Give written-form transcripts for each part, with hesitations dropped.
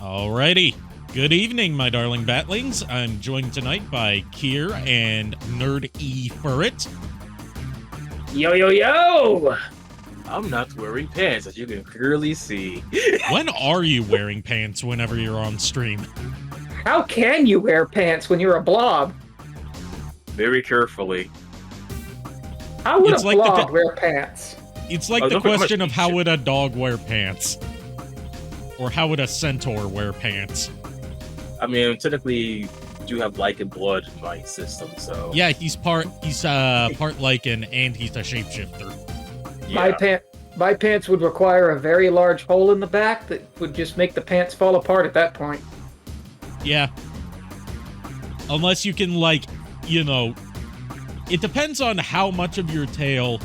Alrighty. Good evening, my darling batlings. I'm joined tonight by Kier and Nerd E Furret. Yo, yo, yo! I'm not wearing pants, as you can clearly see. When are you wearing pants whenever you're on stream? How can you wear pants when you're a blob? Very carefully. How would It's a like blob wear pants? It's like Oh, the don't put much question of how shit. would a dog wear pants? Or how would a centaur wear pants? I mean, technically, you do have lichen blood in my system, so... Yeah, he's part lichen and he's a shapeshifter. Yeah. My pants would require a very large hole in the back that would just make the pants fall apart at that point. Yeah. Unless you can, like, you know, it depends on how much of your tail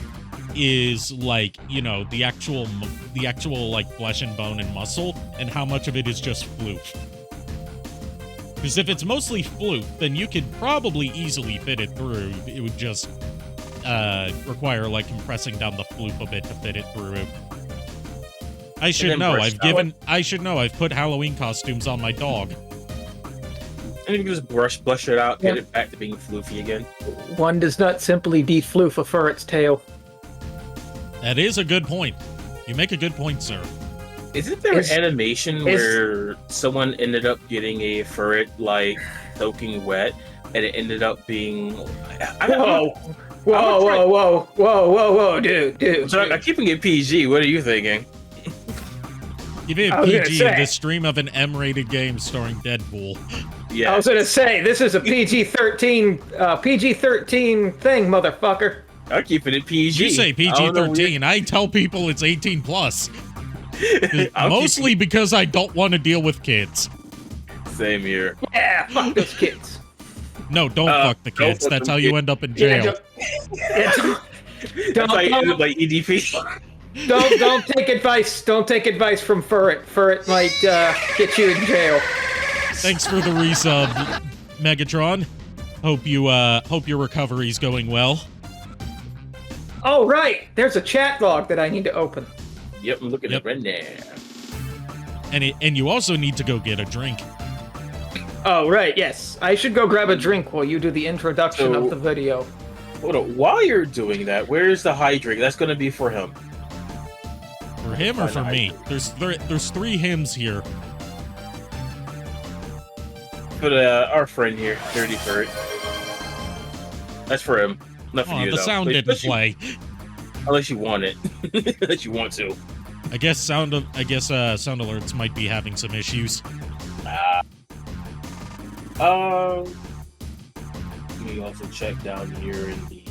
is, like, you know, the actual like flesh and bone and muscle, and how much of it is just floof. Because if it's mostly floof, then you could probably easily fit it through. It would just require, like, compressing down the floof a bit to fit it through. I should know. I've put Halloween costumes on my dog. And you can just brush it out, get it back to being floofy again. One does not simply defloof a furret's tail. That is a good point. You make a good point, sir. Isn't there an animation where someone ended up getting a furret, like, soaking wet, and it ended up being... Whoa, dude. So I'm keeping it PG. What are you thinking? Give it a PG in this stream of an M-rated game starring Deadpool. Yeah. I was gonna say, this is a PG-13 thing, motherfucker. I'm keeping it PG. You say PG-13. I tell people it's 18 plus. Mostly because I don't want to deal with kids. Same here. Yeah, fuck those kids. No, don't fuck the kids. Fuck That's them how you kids. end up in jail. That's how you end up like EDP. Don't take advice. Don't take advice from Furret. Furret might get you in jail. Thanks for the resub, Megatron. Hope your recovery's going well. Oh right, there's a chat log that I need to open. Yep, I'm looking at it right now. And you also need to go get a drink. Oh right, yes. I should go grab a drink while you do the introduction of the video. Hold on, while you're doing that, where's the hydrate? That's gonna be for him. For him or for me? There's 3 hymns here. For our friend here, Dirty Furret. That's for him. Not for you, The though. sound didn't play. Unless you want it. Unless you want to. I guess sound alerts might be having some issues. Let me also check down here in the...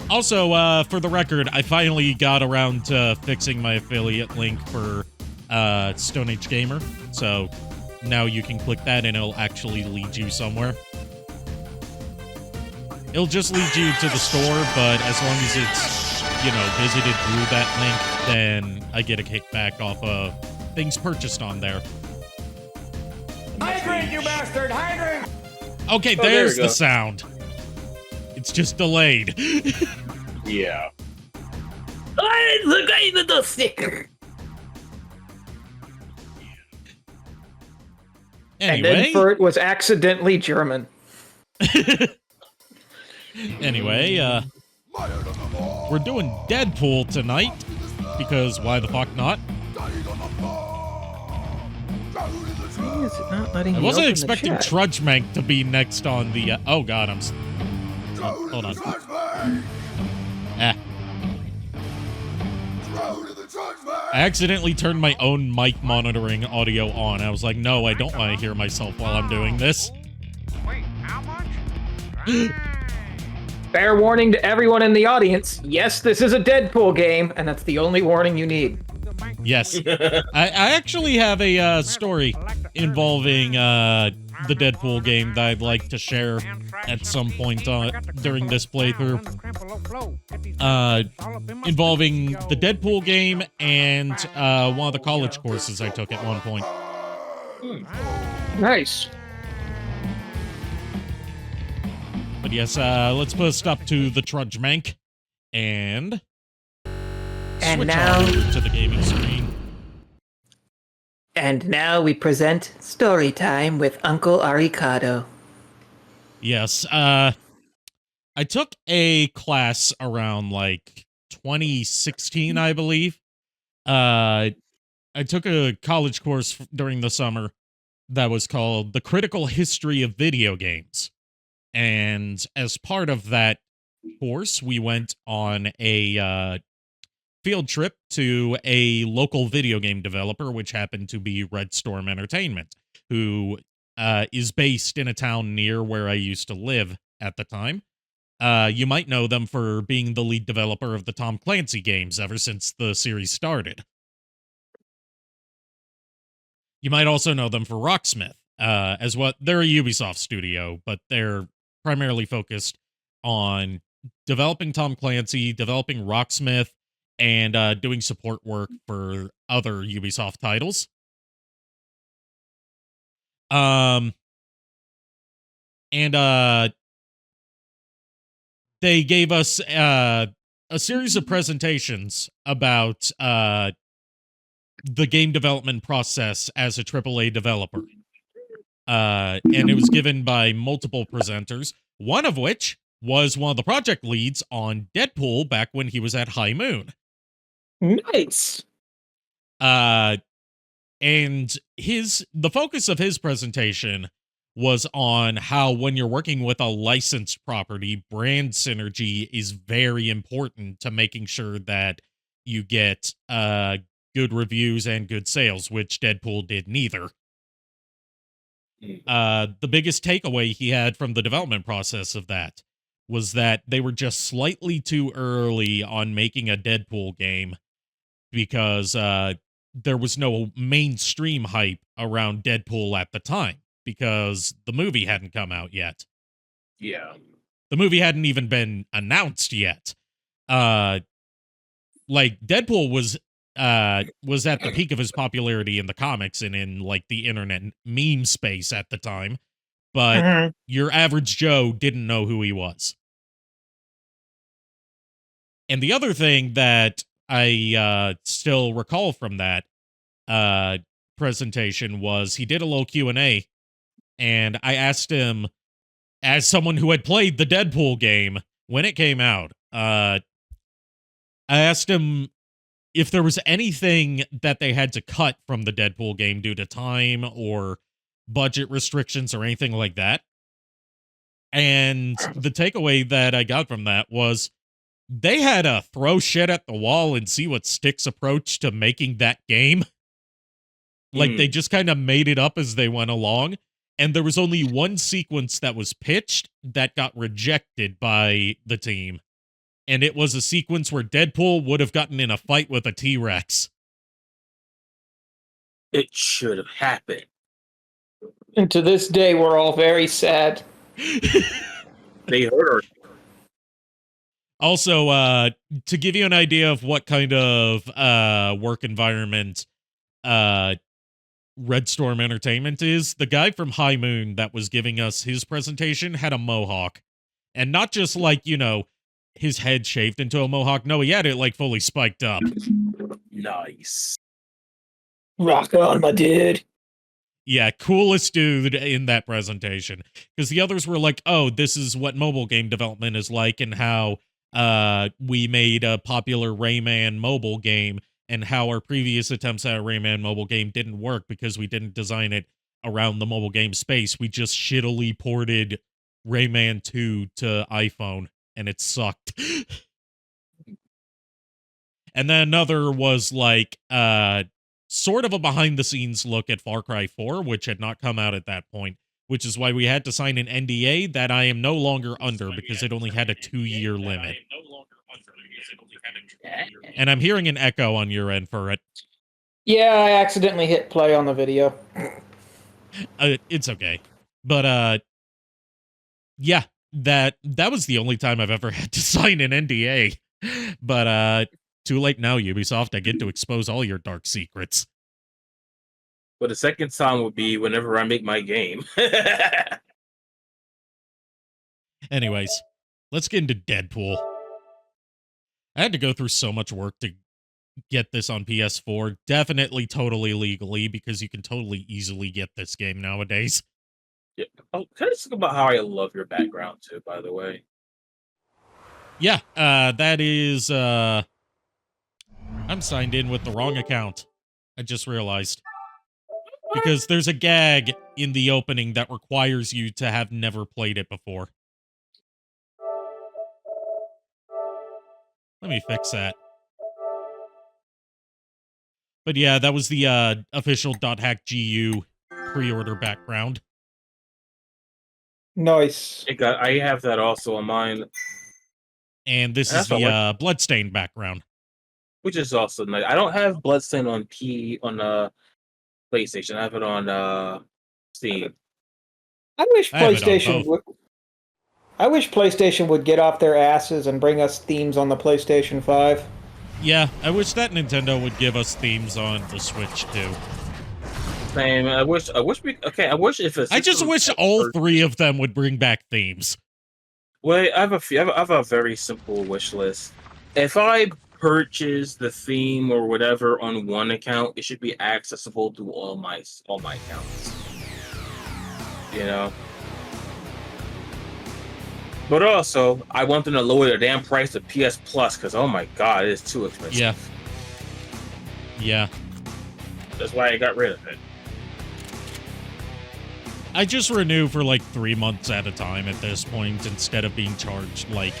Also, for the record, I finally got around to fixing my affiliate link for Stone Age Gamer, so now you can click that and it'll actually lead you somewhere. It'll just lead you to the store, but as long as it's, you know, visited through that link, then I get a kickback off of things purchased on there. Hydrate, you bastard! Hydrate! Okay, there's the sound. It's just delayed. Yeah. Anyway. And then Furret was accidentally German. Anyway, we're doing Deadpool tonight, because why the fuck not? Why is it not letting I me wasn't open expecting the chat? Trudgemank to be next on the, oh god, hold on. I accidentally turned my own mic monitoring audio on. I was like, no, I don't want to hear myself while I'm doing this. Wait, how much? Fair warning to everyone in the audience. Yes, this is a Deadpool game, and that's the only warning you need. Yes. I actually have a story involving the Deadpool game that I'd like to share at some point during this playthrough. Involving the Deadpool game and one of the college courses I took at one point. Nice. But yes, let's put a stop to the Trudgemank. And And Switch now- on over to the gaming screen. And now we present Story Time with Uncle Arikado. Yes, I took a class around like 2016, I believe. I took a college course during the summer that was called The Critical History of Video Games. And as part of that course, we went on a field trip to a local video game developer, which happened to be Red Storm Entertainment, who is based in a town near where I used to live at the time. You might know them for being the lead developer of the Tom Clancy games ever since the series started. You might also know them for Rocksmith, as what they're a Ubisoft studio, but they're primarily focused on developing Tom Clancy, developing Rocksmith, and doing support work for other Ubisoft titles. They gave us a series of presentations about the game development process as a AAA developer. And it was given by multiple presenters, one of which was one of the project leads on Deadpool back when he was at High Moon. Nice. And the focus of his presentation was on how when you're working with a licensed property, brand synergy is very important to making sure that you get good reviews and good sales, which Deadpool did neither. The biggest takeaway he had from the development process of that was that they were just slightly too early on making a Deadpool game because there was no mainstream hype around Deadpool at the time because the movie hadn't come out yet. Yeah. The movie hadn't even been announced yet. Like Deadpool was at the peak of his popularity in the comics and in like the internet meme space at the time, but your average Joe didn't know who he was. And the other thing that I still recall from that presentation was he did a little Q&A, and I asked him, as someone who had played the Deadpool game when it came out, I asked him if there was anything that they had to cut from the Deadpool game due to time or budget restrictions or anything like that. And the takeaway that I got from that was they had a throw shit at the wall and see what sticks approach to making that game. Like they just kind of made it up as they went along. And there was only one sequence that was pitched that got rejected by the team. And it was a sequence where Deadpool would have gotten in a fight with a T-Rex. It should have happened. And to this day, we're all very sad. They hurt her. Also, to give you an idea of what kind of work environment Red Storm Entertainment is, the guy from High Moon that was giving us his presentation had a mohawk. And not just like, his head shaved into a mohawk. No, he had it like fully spiked up. Nice. Rock on, my dude. Yeah, coolest dude in that presentation. Because the others were like, oh, this is what mobile game development is like and how we made a popular Rayman mobile game and how our previous attempts at a Rayman mobile game didn't work because we didn't design it around the mobile game space. We just shittily ported Rayman 2 to iPhone, and it sucked. And then another was like sort of a behind-the-scenes look at Far Cry 4, which had not come out at that point, which is why we had to sign an NDA that I am no longer under because it only had a 2-year limit. And I'm hearing an echo on your end for it. Yeah, I accidentally hit play on the video. It's okay. But, yeah, that was the only time I've ever had to sign an NDA. But, too late now, Ubisoft. I get to expose all your dark secrets. But the second time would be whenever I make my game. Anyways, let's get into Deadpool. I had to go through so much work to get this on PS4. Definitely totally legally, because you can totally easily get this game nowadays. Yeah. Oh, can I just talk about how I love your background too, by the way? Yeah, that is, I'm signed in with the wrong account. I just realized. Because there's a gag in the opening that requires you to have never played it before. Let me fix that. But yeah, that was the official .hackgu pre-order background. Nice. I have that also on mine, And this That's is the Bloodstained background. which is also nice. I don't have Bloodstain on PlayStation. I have it on Steam. I wish I have it on PlayStation both. would get off their asses and bring us themes on the PlayStation 5. Yeah, I wish that Nintendo would give us themes on the Switch too. Same. I wish if it's. I just wish all three of them would bring back themes. Well, I have a very simple wish list. If I purchase the theme or whatever on one account, it should be accessible to all my accounts. You know. But also, I want them to lower the damn price of PS Plus because, oh my god, it is too expensive. Yeah. Yeah. That's why I got rid of it. I just renew for like 3 months at a time at this point instead of being charged like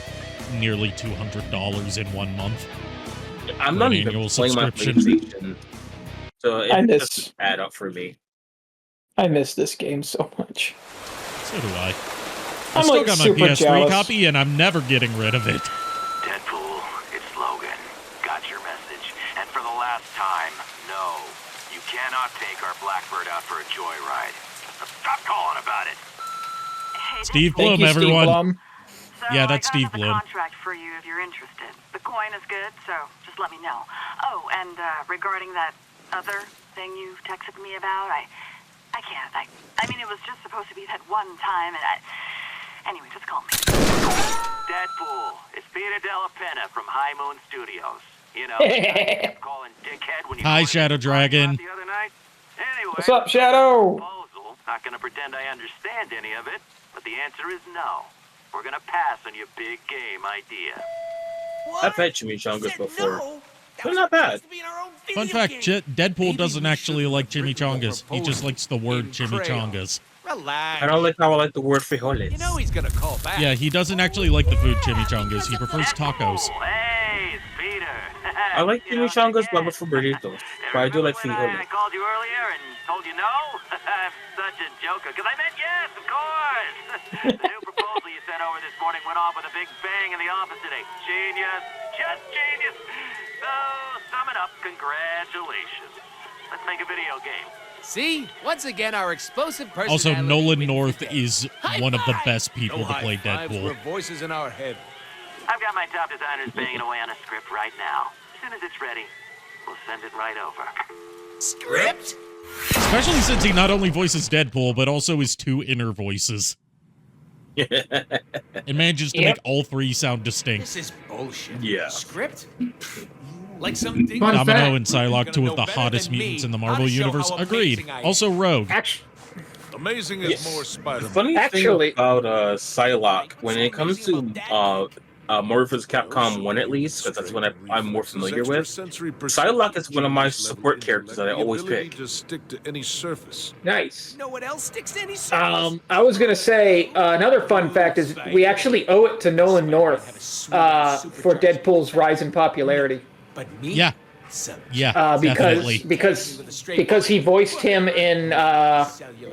nearly $200 in 1 month. I'm for not an even annual playing my subscription. PlayStation, so I it miss- doesn't add up for me. I miss this game so much. So do I. I'm I still like got my super PS3 jealous. copy and I'm never getting rid of it. Deadpool, it's Logan. Got your message. And for the last time, no. You cannot take our Blackbird out for a joyride. Stop calling about it. Hey, Steve Thank Blum, you, Steve everyone. Blum. So Yeah, that's I Steve got Blum. the contract for you if you're interested. The coin is good, so just let me know. Oh, and regarding that other thing you texted me about, I can't. I mean, it was just supposed to be that one time, and anyway, just call me. Deadpool, it's Peter Della Penna from High Moon Studios. You know, calling dickhead when you Hi, wanted Shadow to Dragon. the other night. Anyway, What's up, Shadow? proposal. Not gonna pretend I understand any of it, but the answer is no. We're gonna pass on your big game idea. I've had chimichangas before. They're not bad. Fun fact, Deadpool doesn't actually like chimichangas. He just likes the word chimichangas. Relax. I don't like how I like the word frijoles. You know he's gonna call back. Yeah, he doesn't actually like the food chimichangas. He prefers tacos. Hey, it's Peter. I like You know, chimichangas, but yeah. for burritos. But I do like Remember when I frijoles. called you earlier and told you no? I'm such a joker, because I meant yes, of course. The new proposal you sent over this morning went off with a big bang in the office today. Genius, just genius. So, sum it up, congratulations. Let's make a video game. See? Once again, our explosive personality. Also, Nolan wins North the day. is High one of the five! best people No to play high fives, Deadpool. we're voices in our head. I've got my top designers banging away on a script right now. As soon as it's ready, we'll send it right over. Script? Especially since he not only voices Deadpool, but also his two inner voices. It manages to Yep. make all three sound distinct. This is bullshit. Yeah. Script? Like some ding- Fun Domino fact. and Psylocke, two of the hottest mutants in the Marvel Universe, agreed. Also Rogue. Amazing is more The Spider-Man. funny Actually- thing about Psylocke, when it comes to Marvel vs. Capcom 1 at least, because that's what I'm more familiar with, Psylocke is one of my support characters that I always pick. To stick to any surface. Nice. No one else sticks to any surface. I was gonna say another fun fact is we actually owe it to Nolan North for Deadpool's rise in popularity. But me? Yeah. Some Yeah, definitely. because he voiced him in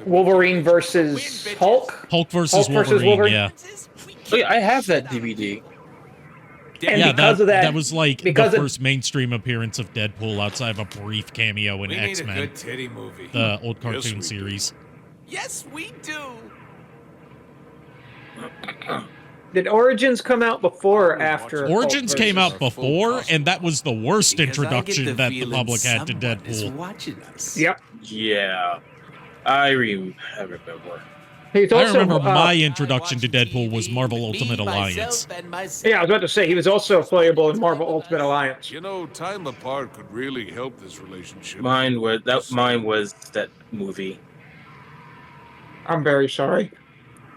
Wolverine versus Hulk. Hulk versus Hulk versus Wolverine, Wolverine. yeah. Oh, yeah, I have that DVD. And Yeah, because of that, that was like the because of- first mainstream appearance of Deadpool outside of a brief cameo in we need a X-Men, good titty movie. the old Yes, cartoon we do. series. Yes, we do. Did Origins come out before or after? Origins Hulk came versus- out before, and that was the worst introduction that the feeling public had to someone is Deadpool. watching us. Yep. Yeah, I remember. He's I also, remember my introduction to Deadpool was Marvel Ultimate Alliance. Yeah, I was about to say, he was also playable in Marvel Ultimate Alliance. You know, time apart could really help this relationship. Mine was that movie. I'm very sorry.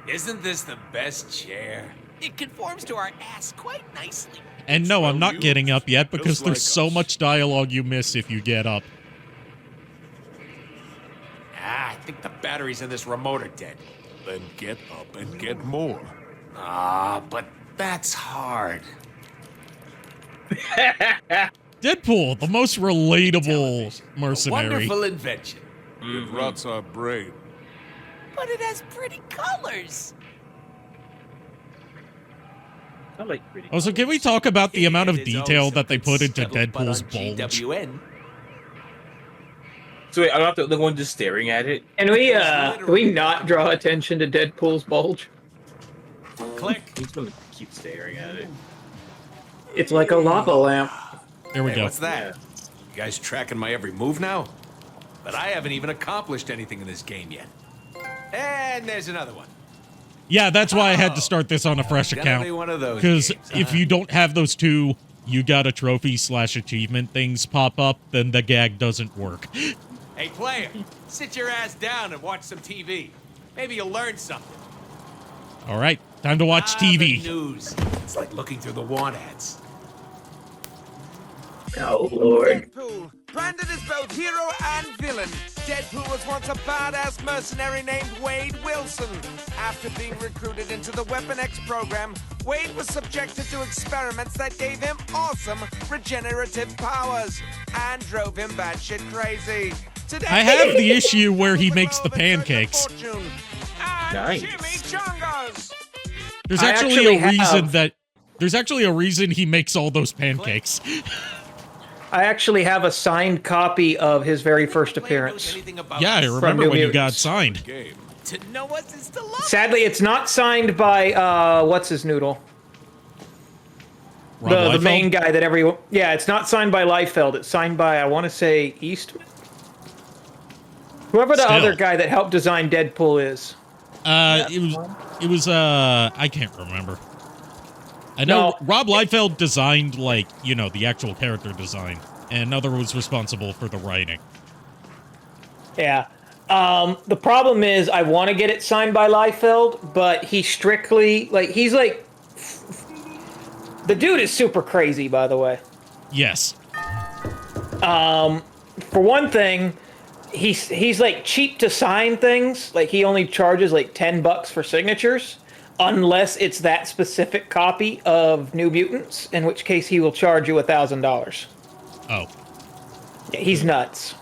Isn't this the best chair? It conforms to our ass quite nicely. And no, I'm not getting up yet because Just there's like so us. much dialogue you miss if you get up. I think the batteries in this remote are dead. Then get up and get more. But that's hard. Deadpool, the most relatable A mercenary. wonderful invention. It rots our brain. But it has pretty colors. I like pretty. Also, can we talk about the amount of There's detail always that they put into something scuttled Deadpool's on bulge? GWN. So wait, I'm not the one just staring at it. And we not draw attention to Deadpool's bulge? Click. He's gonna keep staring at it. It's like a lava lamp. There we Hey, go. what's that? You guys tracking my every move now? But I haven't even accomplished anything in this game yet. And there's another one. Yeah, that's why I had to start this on a fresh Gonna account. be one of those Because games, if huh? you don't have those two, you got a trophy/achievement things pop up, then the gag doesn't work. Hey, player, sit your ass down and watch some TV. Maybe you'll learn something. All right, time to watch The TV. news. It's like looking through the want ads. Oh, Lord. Deadpool, branded as both hero and villain, Deadpool was once a badass mercenary named Wade Wilson. After being recruited into the Weapon X program, Wade was subjected to experiments that gave him awesome regenerative powers and drove him batshit crazy. Today, I have the issue where he with makes the all turns of pancakes. fortune and Nice. chimichangas. There's I actually actually a reason have- that there's actually a reason he makes all those pancakes. I actually have a signed copy of his very first Player knows appearance. anything about Yeah, I this? remember New when you got Mutants. signed. Game. To know what is to love. Sadly, it's not signed by, what's his noodle? Rob The main Liefeld? guy that everyone... Yeah, it's not signed by Liefeld. It's signed by, I want to say, Eastman? Whoever the Still. other guy that helped design Deadpool is. It was I can't remember. I know No. Rob Liefeld designed, like, you know, the actual character design, and another was responsible for the writing. Yeah. The problem is I want to get it signed by Liefeld, but he strictly, like, he's like... The dude is super crazy, by the way. Yes. For one thing, he's like cheap to sign things. Like he only charges like $10 for signatures, unless it's that specific copy of New Mutants, in which case he will charge you $1,000. Oh. Yeah, he's nuts.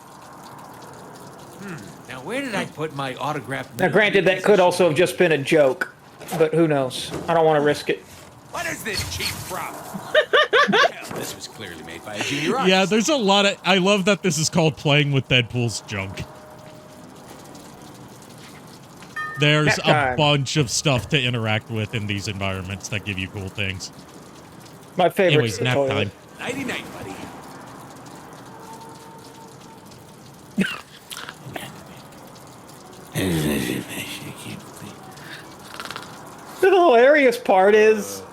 Now, where did I put my autographed? Now, granted, that could also have just been a joke, but who knows? I don't want to risk it. What is this cheap from? Hell, this was clearly made by a junior artist. Yeah, there's a lot of... I love that this is called playing with Deadpool's junk. There's Nap a time. bunch of stuff to interact with in these environments that give you cool things. My favorite. Anyways, nap time. Nighty-night, buddy. The hilarious part is,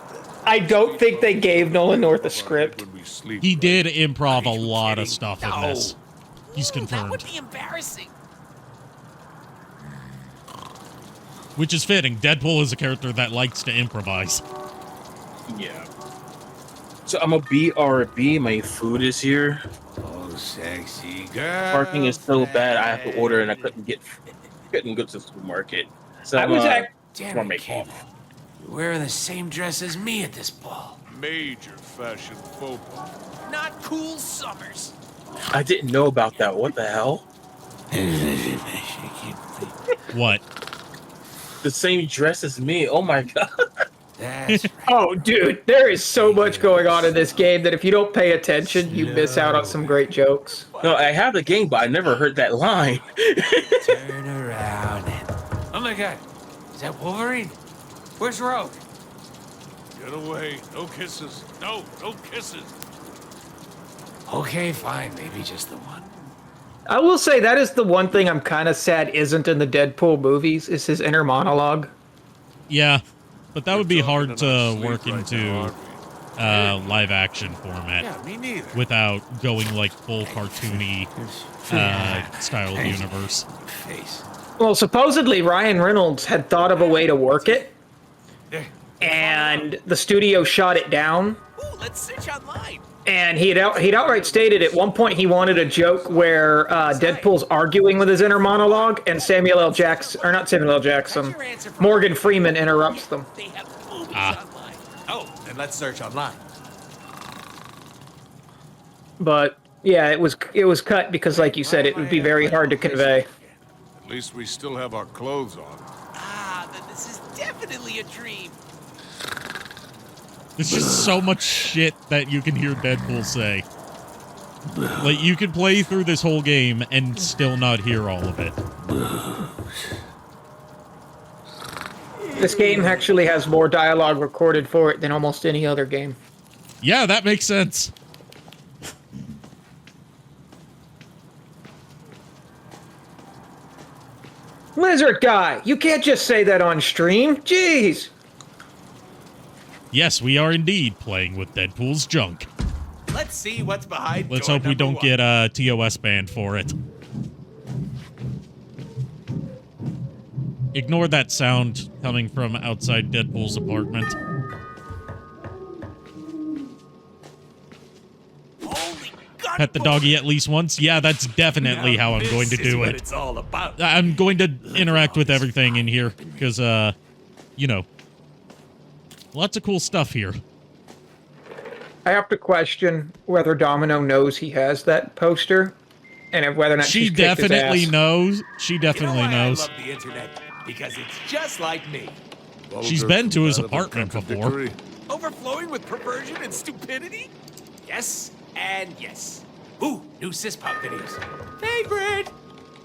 I don't think they gave Nolan North a script. When we sleep. He did improv a lot of kidding? stuff in No. this. He's That would confirmed. be embarrassing. Which is fitting. Deadpool is a character that likes to improvise. Yeah. So I'm a BRB. My food is here. Oh, sexy girl. Parking is so bad. I have to order, and I couldn't go to the supermarket. So I was I'm Damn gonna it, make kid. off. You're wearing the same dress as me at this ball. Major fashion faux pas. Not cool summers. I didn't know about that. What the hell? What? The same dress as me. Oh my god. That's right. Oh, dude, there is so much going on in this game that if you don't pay attention, you miss out on some great jokes. No, I have the game, but I never heard that line. Turn around and... Oh my god. Is that Wolverine? Where's Rogue? Get away. No kisses. No kisses. Okay, fine. Maybe just the one. I will say that is the one thing I'm kind of sad isn't in the Deadpool movies is his inner monologue. Yeah, but that would be Talking hard in our to sleep work right into now, aren't live action format we? Yeah, me neither. without going like full cartoony style of universe. Face. Well, supposedly Ryan Reynolds had thought of a way to work it, and the studio shot it down. Ooh, let's search online. And he'd outright stated at one point he wanted a joke where Deadpool's arguing with his inner monologue, and Samuel L. Jackson, or not Samuel L. Jackson, Morgan Freeman interrupts them. They have movies online. Oh, then let's search online. But yeah, it was cut because, like you said, it would be very hard to convey. At least we still have our clothes on. Ah, then this is definitely a dream. There's just so much shit that you can hear Deadpool say. Like, you could play through this whole game and still not hear all of it. This game actually has more dialogue recorded for it than almost any other game. Yeah, that makes sense. Lizard guy, you can't just say that on stream. Jeez. Yes, we are indeed playing with Deadpool's junk. Let's see what's behind. Let's door hope we number don't one. get TOS banned for it. Ignore that sound coming from outside Deadpool's apartment. Holy God, Pet the doggy at least once? Yeah, that's definitely how I'm going to This is do what it. It's all about. I'm going to interact with everything in here, because, you know, lots of cool stuff here. I have to question whether Domino knows he has that poster, and whether or not She she's kicked his definitely ass. knows. She definitely You know why knows. I love the internet? Because it's just like me. She's Vulgar, been to his compatible, apartment before. contradictory. Overflowing with perversion and stupidity? Yes, and yes. Ooh, new Syspop videos. Favorite!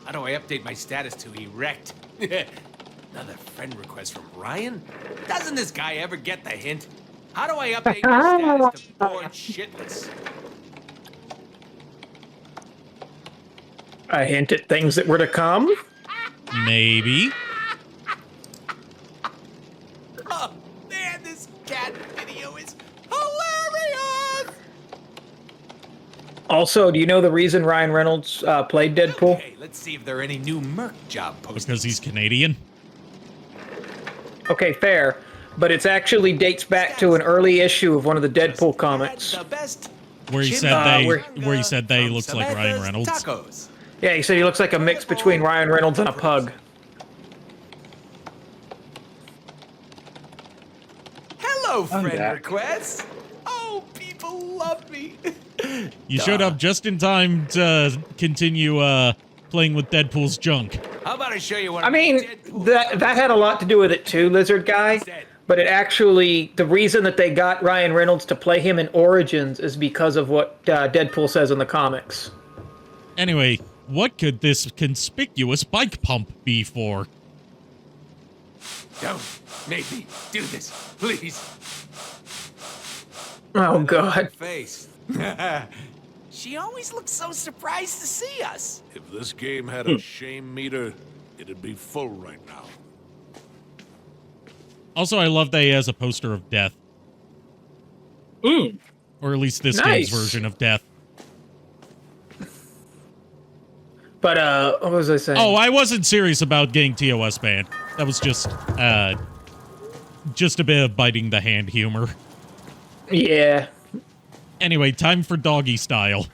How do I update my status to erect? Another friend request from Ryan? Doesn't this guy ever get the hint? How do I update my status to bored shitless? A hint at things that were to come. Maybe. Oh, man, this cat video is hilarious! Also, do you know the reason Ryan Reynolds played Deadpool? Okay, let's see if there are any new Merc job postings. Because he's Canadian. Okay, fair. But it's actually dates back to an early issue of one of the Deadpool comics. The best Where he chin said they where- where he said they from looks like Ryan Samantha's Reynolds. Tacos. Yeah, he said he looks like a mix between Ryan Reynolds and a pug. Hello, friend back. requests. Oh, people love me. You showed up just in time to continue playing with Deadpool's junk. How about I show you what I mean, that had a lot to do with it too, Lizard Guy. But it actually, the reason that they got Ryan Reynolds to play him in Origins is because of what Deadpool says in the comics. Anyway, what could this conspicuous bike pump be for? Don't make me do this, please. Oh, God. Face. She always looks so surprised to see us. If this game had a shame meter, it'd be full right now. Also, I love that he has a poster of death. Or at least this Nice. game's version of death. But, what was I saying? Oh, I wasn't serious about getting TOS banned. That was just a bit of biting the hand humor. Yeah. Anyway, time for doggy style.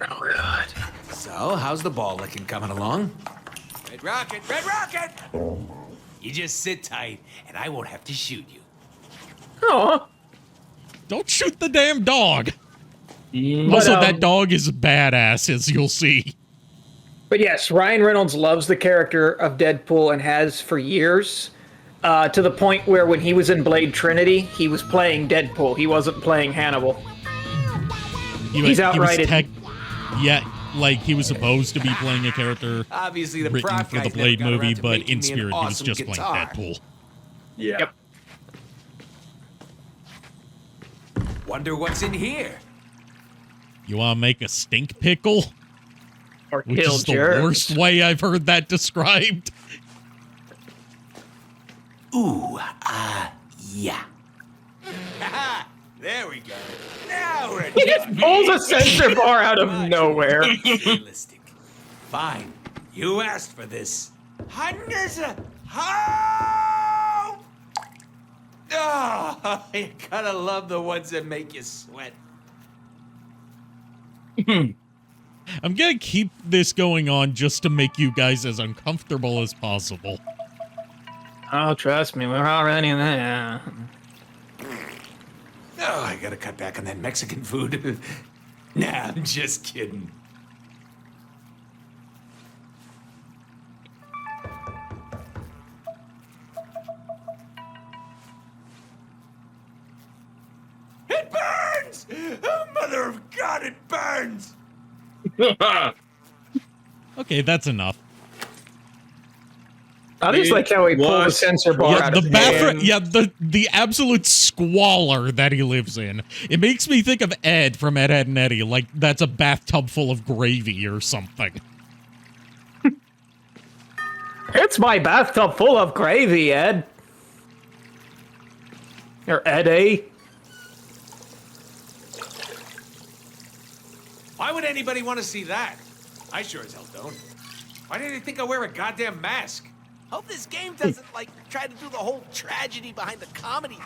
Oh, God. So, how's the ball licking coming along? Red Rocket, Red Rocket! You just sit tight, and I won't have to shoot you. Aw. Don't shoot the damn dog. But, Also, that dog is badass, as you'll see. But yes, Ryan Reynolds loves the character of Deadpool and has for years, to the point where when he was in Blade Trinity, he was playing Deadpool. He wasn't playing Hannibal. He's outright Yeah, like he was supposed to be playing a character Obviously, the written prop for the guys Blade never got movie, around to but making in me an spirit, he was awesome just guitar. playing Deadpool. Yeah. Yep. Wonder what's in here. You want to make a stink pickle? Or which kill is the germs. worst way I've heard that described. Ooh, yeah. There we go. Now we're He just pulls a sensor bar out of Much nowhere. realistic. Fine. You asked for this. Hundreds of... Oh! Oh, you gotta love the ones that make you sweat. I'm gonna keep this going on just to make you guys as uncomfortable as possible. Oh, trust me, we're already there. Oh, I gotta cut back on that Mexican food. Nah, I'm just kidding. It burns! Oh, mother of God, it burns! Okay, that's enough. I just like how he pulled the sensor bar Yeah, out the of his bathroom. hand. Yeah, the absolute squalor that he lives in. It makes me think of Ed from Ed, Ed and Eddie. Like that's a bathtub full of gravy or something. It's my bathtub full of gravy, Ed. Or Eddie. Why would anybody want to see that? I sure as hell don't. Why do they think I wear a goddamn mask? Hope this game doesn't, like, try to do the whole tragedy behind the comedy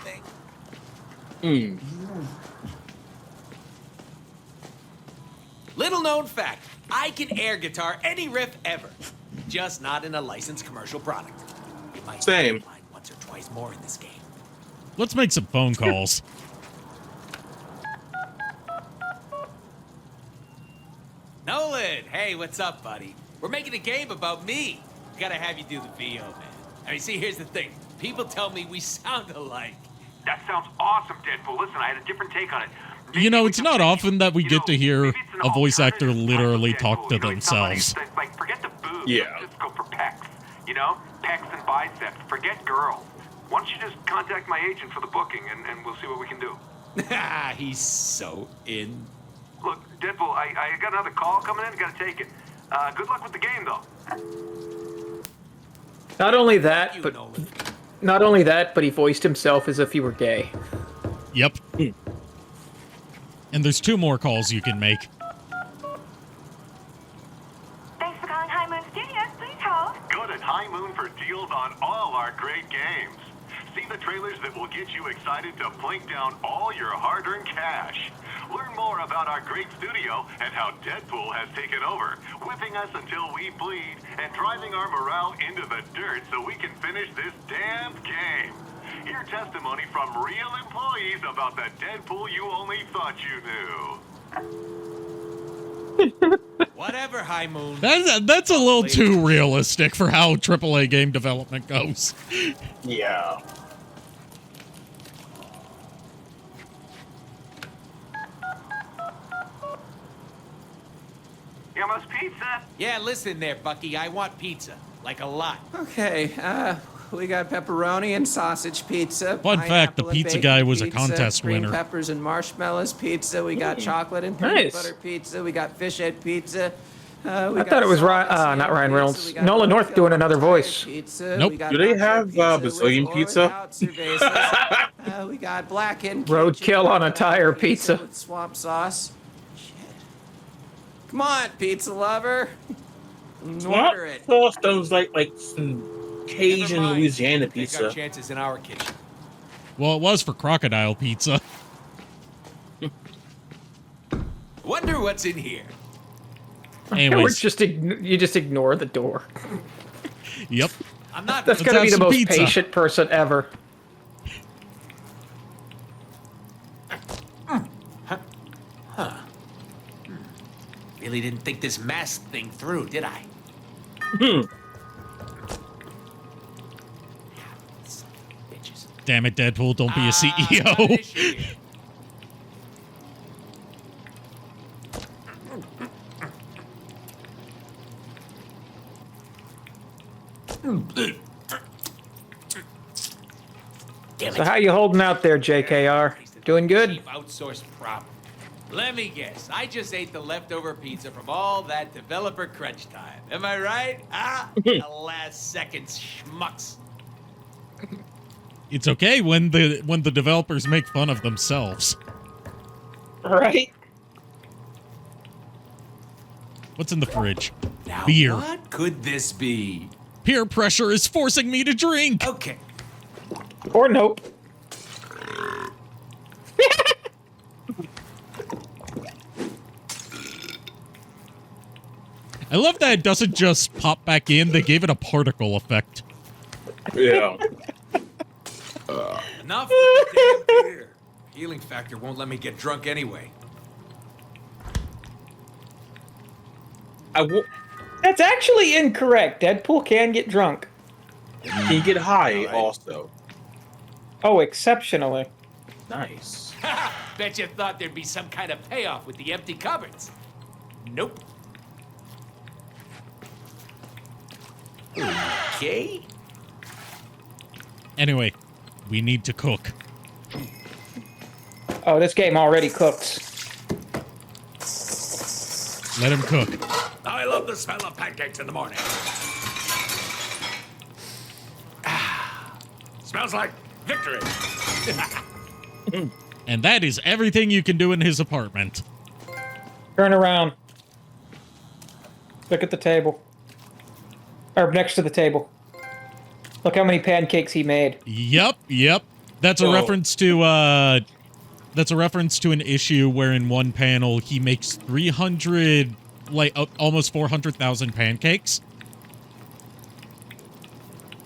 thing. Little known fact, I can air guitar any riff ever. Just not in a licensed commercial product. You might Same. find once or twice more in this game. Let's make some phone calls. Nolan, hey, what's up, buddy? We're making a game about me. Gotta have you do the VO, man. I mean, see, here's the thing. People tell me we sound alike. That sounds awesome, Deadpool. Listen, I had a different take on it. You know, it's not often that we get to hear a voice actor literally talk to themselves. Like, forget the boobs. Yeah. Just go for pecs. You know? Pecs and biceps. Forget girls. Why don't you just contact my agent for the booking, and we'll see what we can do. He's so in. Look, Deadpool, I got another call coming in. Gotta take it. Good luck with the game, though. Not only that, You, but Nolan. not only that, but he voiced himself as if he were gay. Yep. And there's 2 more calls you can make. Thanks for calling High Moon Studios. Please hold. Go to High Moon for deals on all our great games. See the trailers that will get you excited to plink down all your hard-earned cash. Learn more about our great studio and how Deadpool has taken over, whipping us until we bleed and driving our morale into the dirt so we can finish this damn game. Hear testimony from real employees about the Deadpool you only thought you knew. Whatever, High Moon. That's a little too realistic for how AAA game development goes. Yeah. Yummo's Pizza? Yeah, listen there, Bucky. I want pizza. Like a lot. Okay, we got pepperoni and sausage pizza. Fun fact, pineapple the and pizza bacon guy was a pizza, contest green winner. peppers and marshmallows pizza. We got chocolate and peanut Nice. butter pizza. We got fish head pizza. I thought it was not Ryan Reynolds. Nolan North doing another voice. Pizza. Nope. We got Do they nacho have, pizza with Brazilian or pizza? without cervezas. We got blackened Roadkill on a tire pizza. with swamp sauce. Shit. Come on, pizza lover. Order it. Sauce sounds like some Cajun Never mind. Louisiana Take our pizza. chances in our kitchen. Well, it was for crocodile pizza. Wonder what's in here. Or Anyways, you just ignore the door. yep. I'm not. That's Let's gonna have be the some most pizza. patient person ever. Really didn't think this mask thing through, did I? Bitches. Damn it, Deadpool, don't be a Got an CEO. issue here. Damn So it. how you holding out there, JKR? Doing good? Chief outsourced problem. Let me guess. I just ate the leftover pizza from all that developer crunch time. Am I right? The last second schmucks. It's okay when the developers make fun of themselves. Right? What's in the fridge? Now, Beer. what could this be? Peer pressure is forcing me to drink. Okay. Or nope. I love that it doesn't just pop back in. They gave it a particle effect. Yeah. Enough with the damn beer. Healing factor won't let me get drunk anyway. That's actually incorrect. Deadpool can get drunk. Can you get high also? Oh, exceptionally. Nice. Bet you thought there'd be some kind of payoff with the empty cupboards. Nope. Okay. Anyway, we need to cook. Oh, this game already cooks. Let him cook. I love the smell of pancakes in the morning. Smells like victory. And that is everything you can do in his apartment. Turn around. Look at the table. Or next to the table. Look how many pancakes he made. Yep. That's a reference to an issue where in one panel he makes 300, like almost 400,000 pancakes.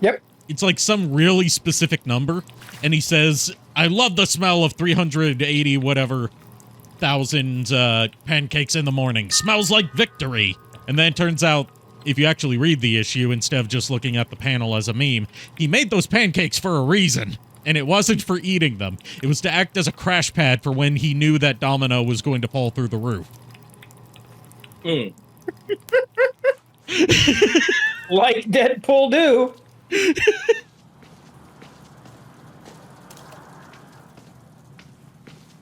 Yep. It's like some really specific number, and he says, "I love the smell of 380 whatever thousand pancakes in the morning. Smells like victory." And then it turns out, if you actually read the issue instead of just looking at the panel as a meme, he made those pancakes for a reason. And it wasn't for eating them. It was to act as a crash pad for when he knew that Domino was going to fall through the roof. Like Deadpool do.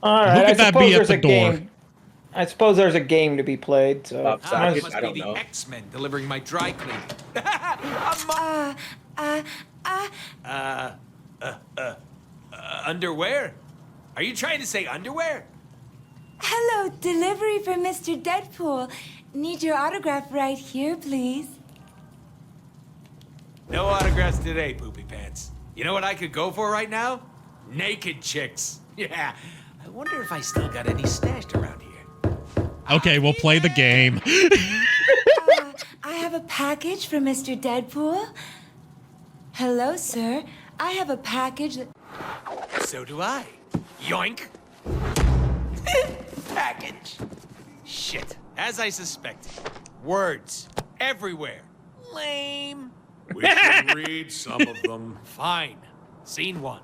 All right, Look at that bee at the door. I suppose there's a game to be played. So I Must don't be know. the X-Men delivering my dry cleaning. Underwear? Are you trying to say underwear? Hello, delivery for Mr. Deadpool. Need your autograph right here, please. No autographs today, Poopy Pants. You know what I could go for right now? Naked chicks. Yeah. I wonder if I still got any stashed around here. Okay, we'll play the game. I have a package for Mr. Deadpool. Hello, sir. I have a package that... So do I. Yoink. Package. Shit. As I suspected. Words. Everywhere. Lame. We can read some of them. Fine. Scene 1.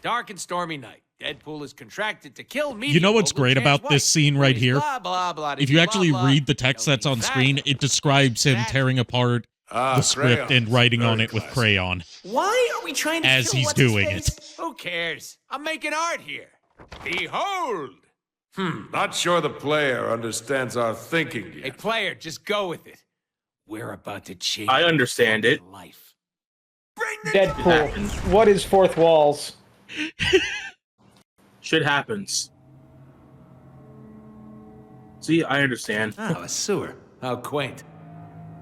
Dark and stormy night. Deadpool is contracted to kill me. You know what's great about this scene right here? Blah, blah, blah, If you actually blah, blah. read the text that's on screen, it describes him tearing apart the script and writing on it with crayon. Why are we trying to as kill he's what's-his-face? doing it. Who cares? I'm making art here. Behold. Not sure the player understands our thinking Hey, yet. player, just go with it. We're about to change. I understand it. Life. Deadpool. What is fourth walls? Shit happens. See, I understand. Oh, a sewer. How quaint.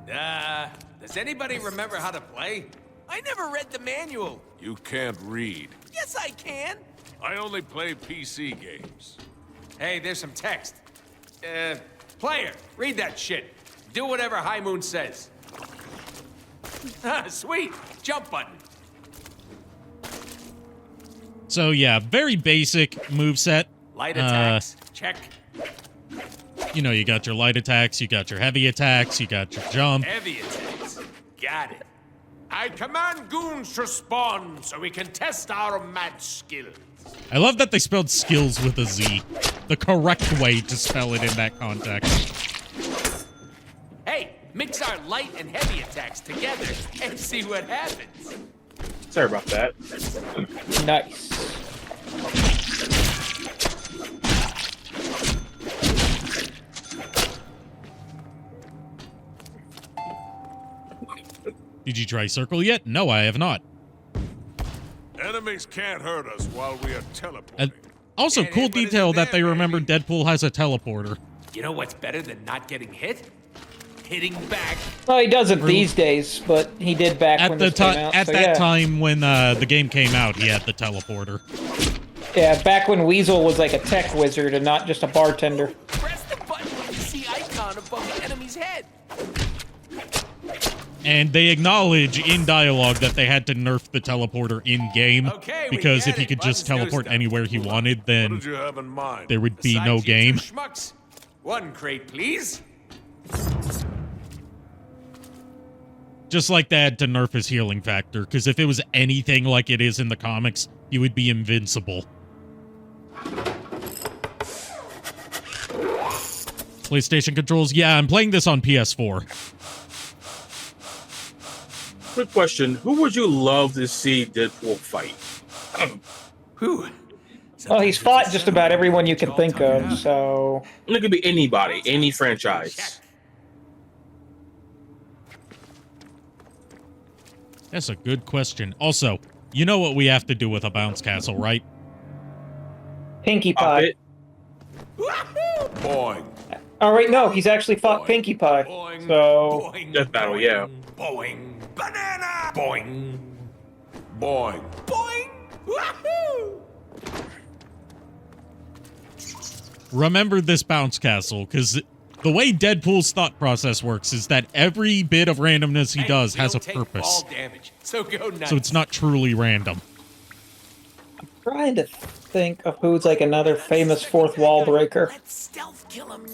Does anybody remember how to play? I never read the manual. You can't read. Yes, I can. I only play PC games. Hey, there's some text. Player, read that shit. Do whatever High Moon says. Sweet. Jump button. So yeah, very basic moveset. Light attacks. Check. You know, you got your light attacks, you got your heavy attacks, you got your jump. Heavy attacks. Got it. I command goons to spawn so we can test our mad skills. I love that they spelled skills with a Z. The correct way to spell it in that context. Hey, mix our light and heavy attacks together and see what happens. Sorry about that. Nice. Did you try circle yet? No, I have not. Enemies can't hurt us while we are teleporting. Also, Can't cool hit what isn't detail that there, they remember baby. Deadpool has a teleporter. You know what's better than not getting hit? Hitting back. Well, he doesn't these days, but he did back At when the this came time, out. at so that yeah. time when the game came out, he had the teleporter. Yeah, back when Weasel was like a tech wizard and not just a bartender. Press the button when you see icon above the enemy's head. And they acknowledge in dialogue that they had to nerf the teleporter in game Okay, we because get if he it. could just Buttons do teleport stuff. anywhere he wanted, What then did you have in mind? there would be Aside no you two game. schmucks. One crate, please. Just like they had to nerf his healing factor, because if it was anything like it is in the comics, he would be invincible. PlayStation controls? Yeah, I'm playing this on PS4. Quick question: who would you love to see Deadpool fight? Whew. Well, he's fought just about everyone you can think of, so... It could be anybody, any franchise. That's a good question. Also, you know what we have to do with a bounce castle, right? Pinkie Pop Pie. it. Boing. Oh, wait, no, he's actually fought Pinkie Pie. Boing. So... Boing. Death battle, yeah. Boing. Banana. Boing. Boing. Boing. Wahoo! Remember this bounce castle, because the way Deadpool's thought process works is that every bit of randomness he Hey, does we has a don't take purpose. fall damage, so go nuts. So it's not truly random. Trying to think of who's like another famous fourth wall breaker. Let's stealth kill him.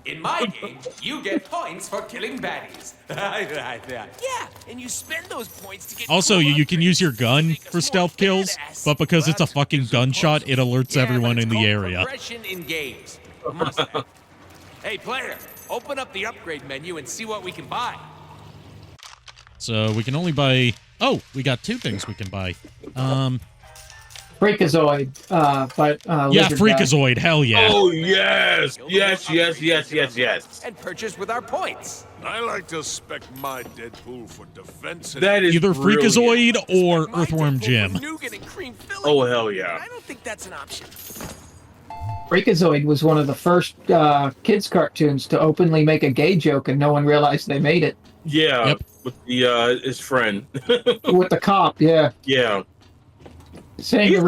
In my game, you get points for killing baddies. Yeah, and you spend those points to get. Also, cool you can use your upgrades. gun Make us for more stealth kills, badass. but because it's a That fucking is gunshot, it alerts Yeah, everyone but in it's the called area. Progression in games. Must have. Hey, player, open up the upgrade menu and see what we can buy. So we can only buy... Oh, we got two things we can buy. Freakazoid, Yeah, Freakazoid, hell yeah. Oh yes, yes. And purchase with our points. I like to spec my Deadpool for defense. And That is Either brilliant. Freakazoid or My Earthworm Deadpool Jim. for nougat and cream filling. Oh hell yeah. I don't think that's an option. Freakazoid was one of the first kids' cartoons to openly make a gay joke, and no one realized they made it. Yeah, Yep. with the his friend. With the cop, yeah, Yeah. saying the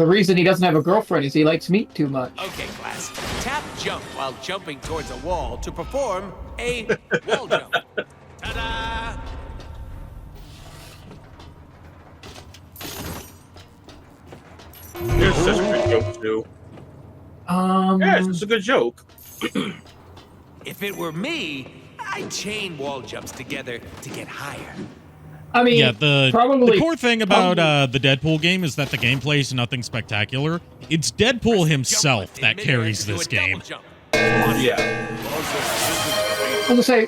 reason he doesn't have a girlfriend is he likes meat too much. Okay, class. Tap jump while jumping towards a wall to perform a wall jump. Ta-da! There's such a good joke too. Yes, it's a good joke. If it were me, I'd chain wall jumps together to get higher. I mean, Yeah, the probably core thing about the Deadpool game is that the gameplay is nothing spectacular. It's Deadpool himself Jump that in midair carries to do this a double game. jump. Yeah. I was gonna say,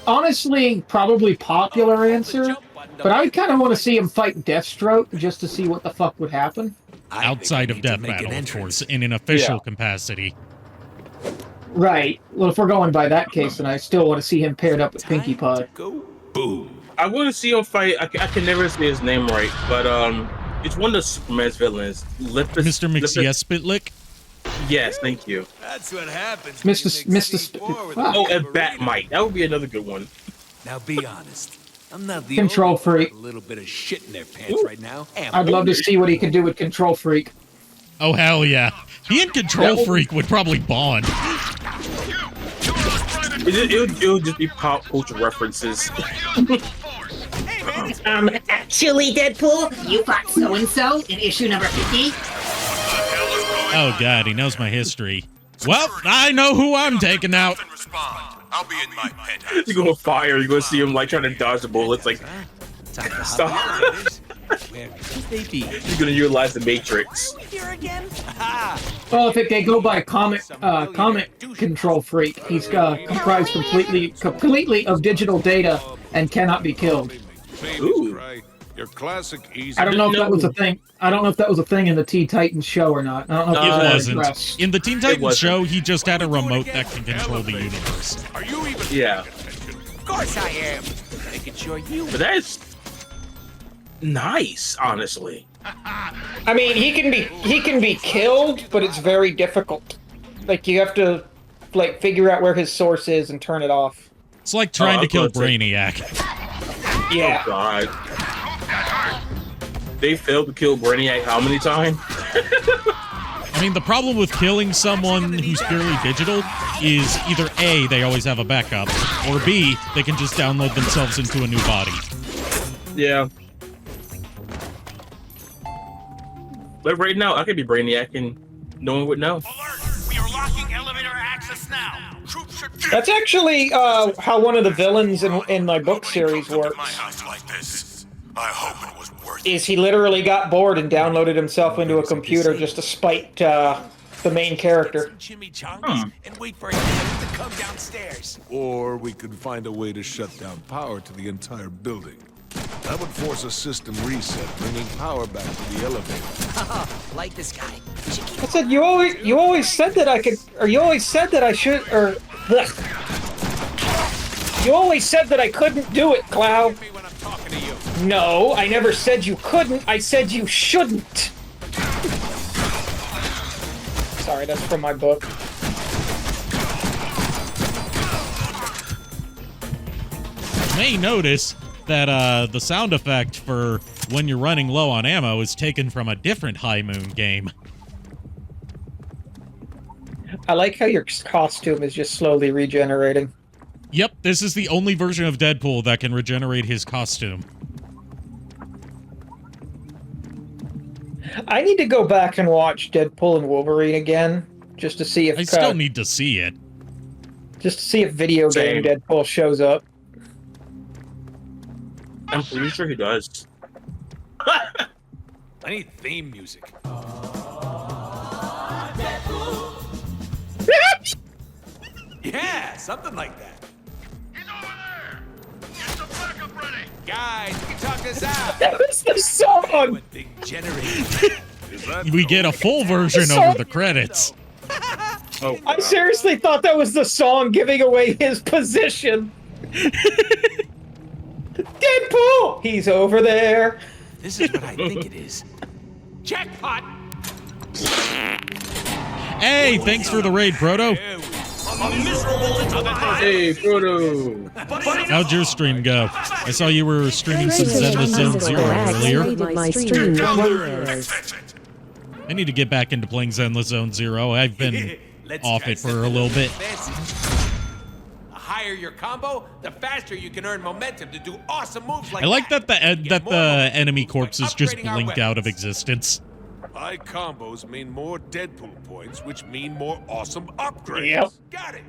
honestly, probably popular answer, but I would kind of want to see him fight Deathstroke just to see what the fuck would happen. Outside of Death Battle, of course, in an official capacity. Right. Well, if we're going by that case, then I still want to see him paired up with Pinkie Pie. Go boom. I want to see him fight. I can never say his name right, but it's one of Superman's villains. Mr. McSyespitlick? Yes, thank you. That's what happens. Oh, and Batmite. That would be another good one. Now be honest. I'm not the Control only one Freak. with a little bit of shit in their pants right now. I'd love to see what he could do with Control Freak. Oh, hell yeah. He and Control Freak would probably bond. It would just be pop culture references. Actually, Deadpool, you fought so-and-so in issue number 50? Oh, God, he knows my history. Well, I know who I'm taking out. I'll be in my penthouse. You go fire. You go see him like trying to dodge the bullets. Like, stop. Where could they be? You're gonna utilize the Matrix. Here again? Well, if they go by comic Control Freak, he's comprised completely of digital data and cannot be killed. Ooh. Your classic easy. I don't know if that was a thing. I don't know if that was a thing in the Teen Titans show or not. I don't know if It was wasn't. addressed. In the Teen Titans show, he just had a remote that can control the universe. Are you even Yeah. Of course I am. Making sure you. But that's nice, honestly. I mean, he can be killed, but it's very difficult. Like you have to like figure out where his source is and turn it off. It's like trying to kill let's see. Brainiac. Yeah. Oh, God. They failed to kill Brainiac how many times? I mean, the problem with killing someone who's purely digital is either A, they always have a backup, or B, they can just download themselves into a new body. Yeah. But right now, I could be Brainiac and no one would know. Alert! We are locking elevator access now. Troops should. That's actually how one of the villains in my book series works. my house like this? I hope it was worth Is he literally got bored and downloaded himself into a computer just to spite the main character. Chimichangas and wait for him to come downstairs. Or we could find a way to shut down power to the entire building. That would force a system reset, bringing power back to the elevator. Like this guy. I said you always said that I could, or you always said that I should, or blech. You always said that I couldn't do it, Cloud. No, I never said you couldn't. I said you shouldn't. Sorry, that's from my book. You may notice that the sound effect for when you're running low on ammo is taken from a different High Moon game. I like how your costume is just slowly regenerating. Yep, this is the only version of Deadpool that can regenerate his costume. I need to go back and watch Deadpool and Wolverine again, just to see if I still need to see it. just to see if video game Deadpool shows up. I'm pretty sure he does. I need theme music. Yeah, something like that. He's over there! Get the backup ready! Guys, you can talk this out. That was the song! With big generator. We get a full version over the credits. Oh, I seriously thought that was the song giving away his position. Deadpool! He's over there. This is what I think it is. Jackpot! Hey, thanks for the raid, Proto. Hey, Frodo. How'd your stream go? I saw you were streaming some Zenless Zone Zero earlier. I need to get back into playing Zenless Zone Zero. I've been off it for a little bit. The higher your combo, the faster you can earn momentum to do awesome moves like I like that the momentum enemy corpses just upgrading our blink out of weapons. existence. High combos mean more Deadpool points, which mean more awesome upgrades. Yep. Got it.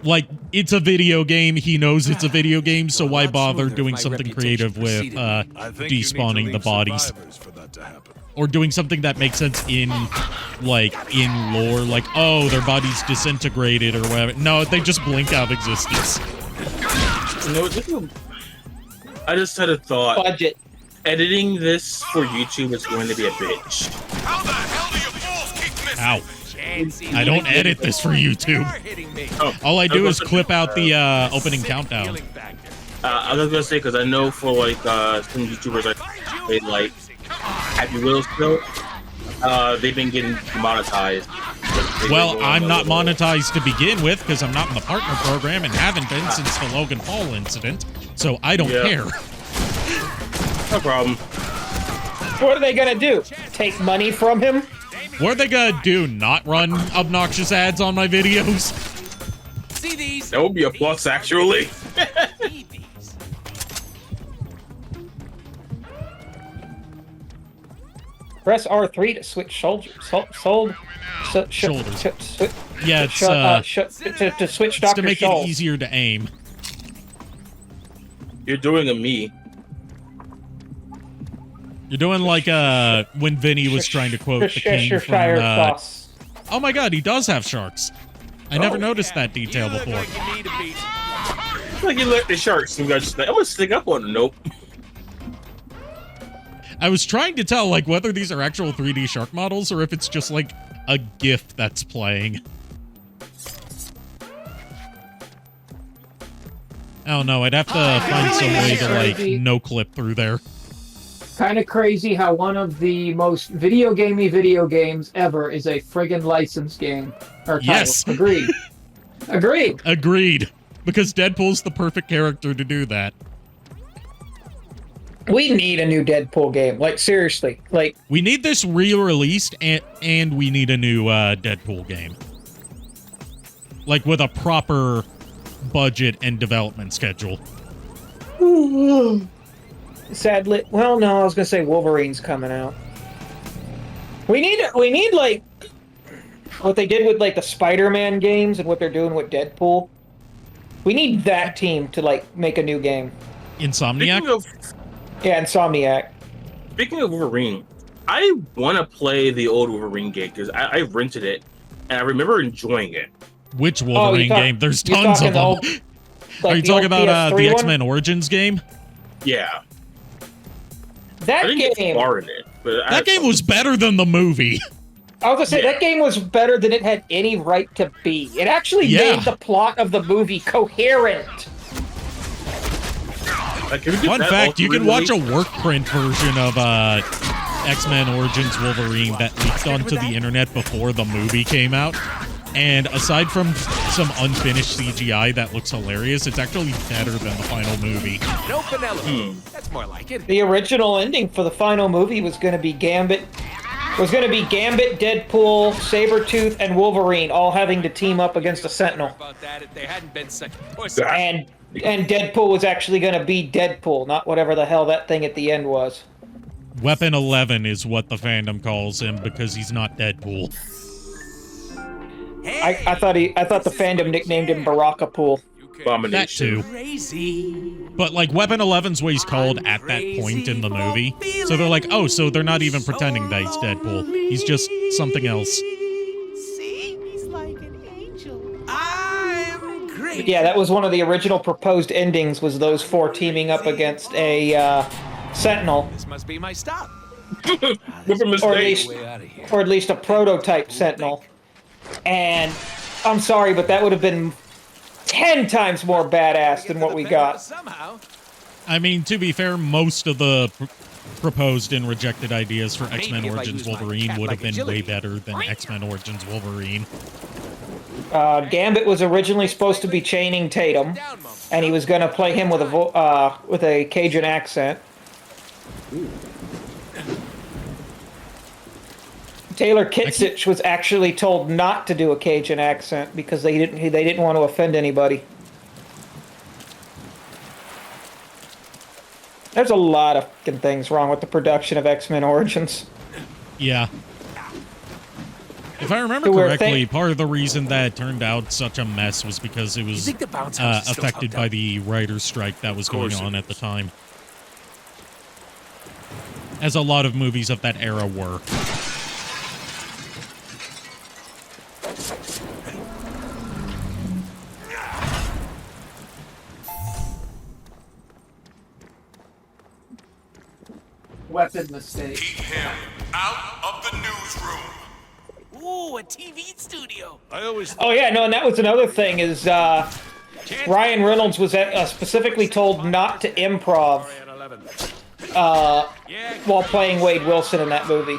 Like, it's a video game. He knows it's a video game, so why bother doing something creative with I think you need to despawning the leave bodies? survivors for that to happen. Or doing something that makes sense in, like, in lore. Like, oh, their body's disintegrated or whatever. No, they just blink out of existence. You know, this is- I just had a thought. Budget. Editing this for YouTube is going to be a bitch. How the hell do you fools keep missing? Ow. Chancy, I don't edit this for YouTube. hitting me. Oh, All I do was is clip out the opening countdown. Healing factor. I was gonna say because I know for like some YouTubers they like Happy Wheels still. They've been getting monetized. Well, I'm not monetized to begin with because I'm not in the partner program and haven't been since the Logan Paul incident, so I don't care. No problem. What are they gonna do? Take money from him? What are they gonna do? Not run obnoxious ads on my videos? See these? That would be a plus, actually. Need these. Press R3 to switch shoulders. Shoulders. Yeah, it's to switch it's Dr. to make Schultz. it easier to aim. You're doing a me. You're doing like when Vinny was trying to quote the king from. Cheshire sauce. Oh my God, he does have sharks. I never noticed that detail You look before. like you need a beat. Like you let the sharks, and you guys just like, I'm gonna stick up on it. Nope. I was trying to tell, like, whether these are actual 3D shark models or if it's just, like, a GIF that's playing. I don't know. I'd have to find some way to, like, no-clip through there. Kind of crazy how one of the most video games ever is a friggin' licensed game. Or title. Yes. Agreed. Agreed. Agreed. Because Deadpool's the perfect character to do that. We need a new Deadpool game. Like, seriously. Like, we need this re-released, and we need a new Deadpool game. Like, with a proper budget and development schedule. Sadly, well, no, I was gonna say Wolverine's coming out. We need like what they did with like the Spider-Man games and what they're doing with Deadpool. We need that team to like make a new game. Insomniac? Yeah, Insomniac. Speaking of Wolverine, I want to play the old Wolverine game because I rented it and I remember enjoying it. Which Wolverine game? There's tons of them. Are you talking about the X-Men Origins game? Yeah. That game. Far in it, but that game was better than the movie. I was gonna say that game was better than it had any right to be. It actually made the plot of the movie coherent. Fun fact, you can watch a work print version of X-Men Origins Wolverine that leaked onto the internet before the movie came out. And aside from some unfinished CGI that looks hilarious, it's actually better than the final movie. No Penelope. That's more like it. The original ending for the final movie was going to be Gambit, Deadpool, Sabretooth, and Wolverine all having to team up against a Sentinel. About that, if they hadn't been such And Deadpool was actually going to be Deadpool, not whatever the hell that thing at the end was. Weapon 11 is what the fandom calls him because he's not Deadpool. I thought the fandom nicknamed him Barakapool. That too. But like Weapon 11's what he's called at that point in the movie. So they're like, oh, so they're not even pretending that he's Deadpool. He's just something else. See, he's like an angel. I'm great. Yeah, that was one of the original proposed endings, was those four teaming up against a Sentinel. This must be my stop. or at least a prototype Sentinel. And I'm sorry, but that would have been 10 times more badass than what we got. I mean, to be fair, most of the proposed and rejected ideas for X-Men Origins Wolverine would have been way better than X-Men Origins Wolverine. Gambit was originally supposed to be Channing Tatum, and he was going to play him with a Cajun accent. Taylor Kitsich was actually told not to do a Cajun accent because they didn't want to offend anybody. There's a lot of fucking things wrong with the production of X-Men Origins. Yeah. If I remember correctly, part of the reason that it turned out such a mess was because it was affected by the writer's strike that was going on at the time. As a lot of movies of that era were. Weapon mistake. Keep him out of the newsroom. Ooh, a TV studio. Oh yeah, no, and that was another thing is Ryan Reynolds was specifically told not to improv while playing Wade Wilson in that movie.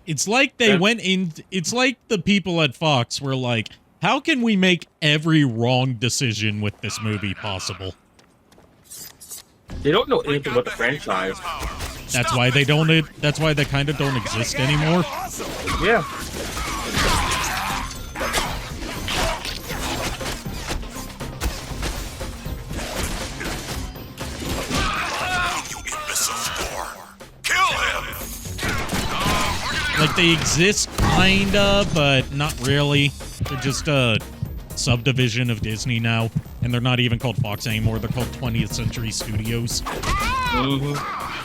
It's like they went in. It's like the people at Fox were like, "How can we make every wrong decision with this movie possible?" They don't know anything about the franchise. That's why they don't. That's why they kind of don't exist anymore. Yeah. Like they exist, kinda, but not really. They're just a subdivision of Disney now, and they're not even called Fox anymore. They're called 20th Century Studios. 2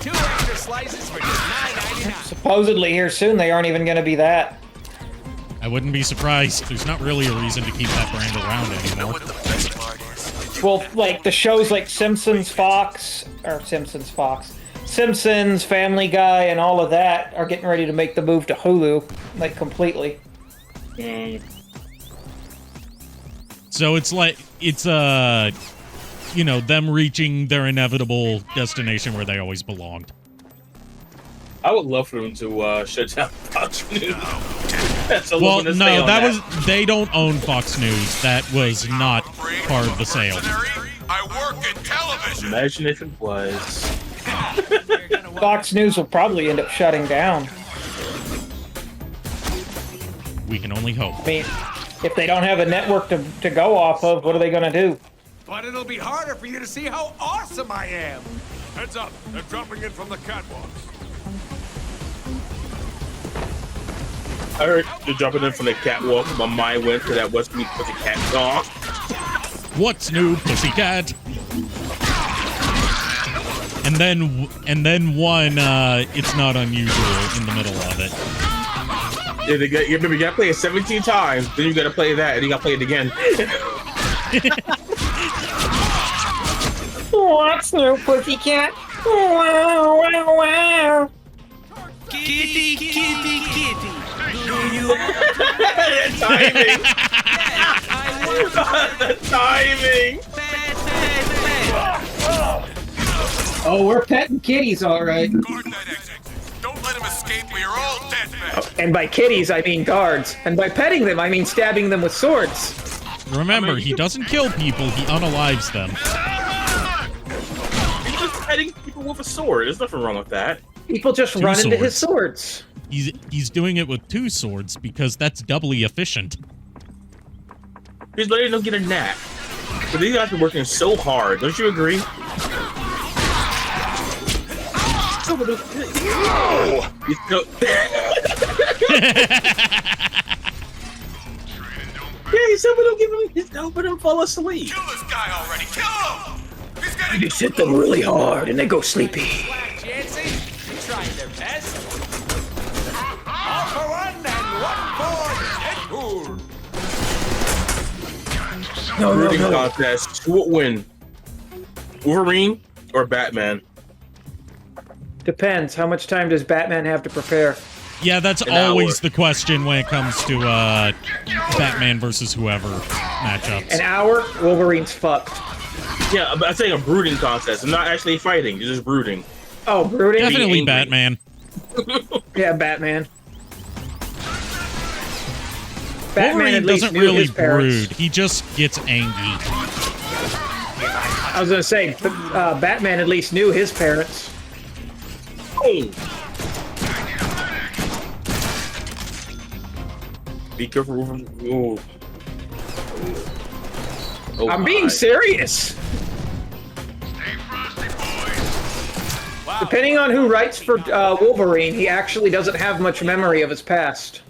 extra slices for just $9.99. Supposedly here soon they aren't even going to be that. I wouldn't be surprised. There's not really a reason to keep that brand around anymore. Well, like the shows like Simpsons, Family Guy, and all of that are getting ready to make the move to Hulu, like completely. So it's like, it's, you know, them reaching their inevitable destination where they always belonged. I would love for them to shut down Fox News. Well, no, they don't own Fox News. That was not part of the sale. I work in television. Imagine if it was. Fox News will probably end up shutting down. We can only hope. I mean, if they don't have a network to go off of, what are they going to do? But it'll be harder for you to see how awesome I am. Heads up, they're dropping in from the catwalks. I heard they're dropping in from the catwalk. My mind went to that What's New Pussycat song. What's new, Pussycat? And then one, it's not unusual in the middle of it. Yeah, you gotta play it 17 times, then you gotta play that, and you gotta play it again. What's new, Pussycat? Wow, wow, wow. Kitty, kitty, kitty. The timing! The timing! Oh, we're petting kitties, all right. Guard that exit. Don't let them escape or you're all dead, man. And by kitties, I mean guards. And by petting them, I mean stabbing them with swords. Remember, he doesn't kill people, he unalives them. He's just petting people with a sword. There's nothing wrong with that. People just run into his swords. He's doing it with 2 swords because that's doubly efficient. He's letting them get a nap. But these guys are working so hard. Don't you agree? No! Yeah, someone don't fall asleep. Kill this guy already! Kill him! He's gonna You hit them really hard and they go sleepy. Chancy, they tried their best. All for one and one for Deadpool. Rooting contest. Who will win? Wolverine or Batman? Depends. How much time does Batman have to prepare? Yeah, that's An always hour. the question when it comes to Batman versus whoever matchups. An hour? Wolverine's fucked. Yeah, but I'm saying a brooding contest. I'm not actually fighting. You're just brooding. Oh, brooding? Definitely angry. Batman. Yeah, Batman. Batman Wolverine at least doesn't knew really his parents. brood. He just gets angry. I was gonna say, Batman at least knew his parents. Oh. Be careful. Oh. Oh I'm my. being serious. Depending on who writes for Wolverine, he actually doesn't have much memory of his past.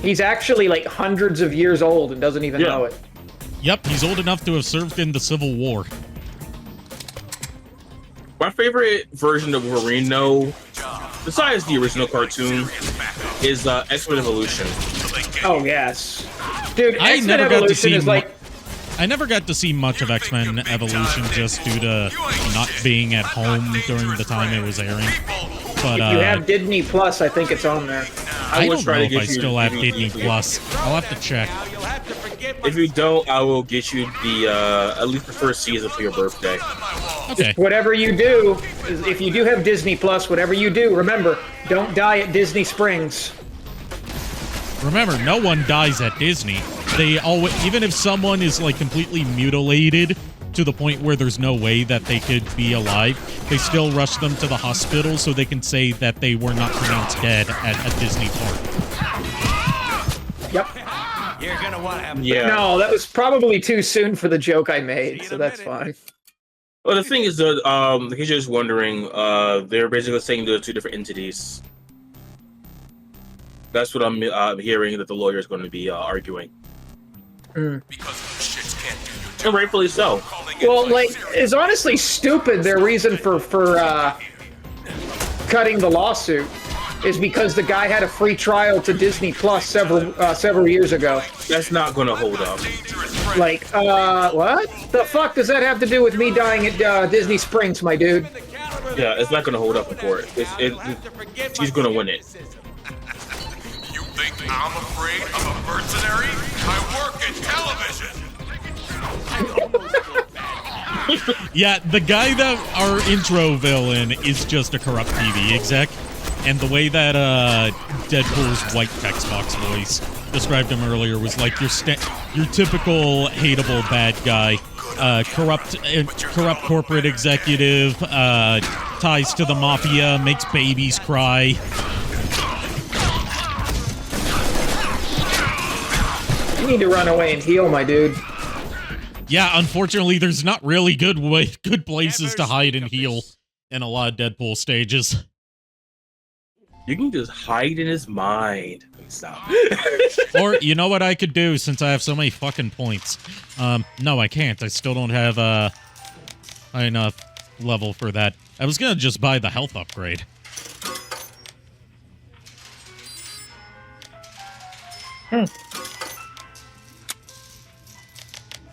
He's actually like hundreds of years old and doesn't even know it. Yep, he's old enough to have served in the Civil War. My favorite version of Wolverine, though, besides the original cartoon, is X-Men Evolution. Oh yes, dude. I X-Men never got to Evolution see. is like I never got to see much of X-Men Evolution just due to not being at home during the time it was airing. But if you have Disney Plus, I think it's on there. I will don't try know to if I get you still have DVD. Disney Plus. I'll have to check. If you don't, I will get you the at least the first season for your birthday. Okay. Whatever you do, if you do have Disney Plus, whatever you do, remember, don't die at Disney Springs. Remember, no one dies at Disney. They always, even if someone is like completely mutilated to the point where there's no way that they could be alive, they still rush them to the hospital so they can say that they were not pronounced dead at a Disney park. Yep. You're gonna want to have. Yeah. No, that was probably too soon for the joke I made, so that's fine. Well, the thing is that, in case you're just wondering, they're basically saying they're 2 different entities. That's what I'm hearing that the lawyer is going to be arguing. Because the shits can't do your And rightfully so. calling Well, like, it's honestly stupid. Their reason for cutting the lawsuit is because the guy had a free trial to Disney Plus several years ago. That's not gonna hold up. Like, what? The fuck does that have to do with me dying at Disney Springs, my dude? Yeah, it's not gonna hold up in court. She's gonna win it. You think I'm afraid of a mercenary? I work in television. Yeah, the guy that our intro villain is just a corrupt TV exec. And the way that Deadpool's white text box voice described him earlier was like your typical hateable bad guy, corrupt corporate executive, ties to the mafia, makes babies cry. You need to run away and heal, my dude. Yeah, unfortunately, there's not really good places to hide and heal in a lot of Deadpool stages. You can just hide in his mind. Stop. Or, you know what I could do since I have so many fucking points? No, I can't. I still don't have high enough level for that. I was gonna just buy the health upgrade.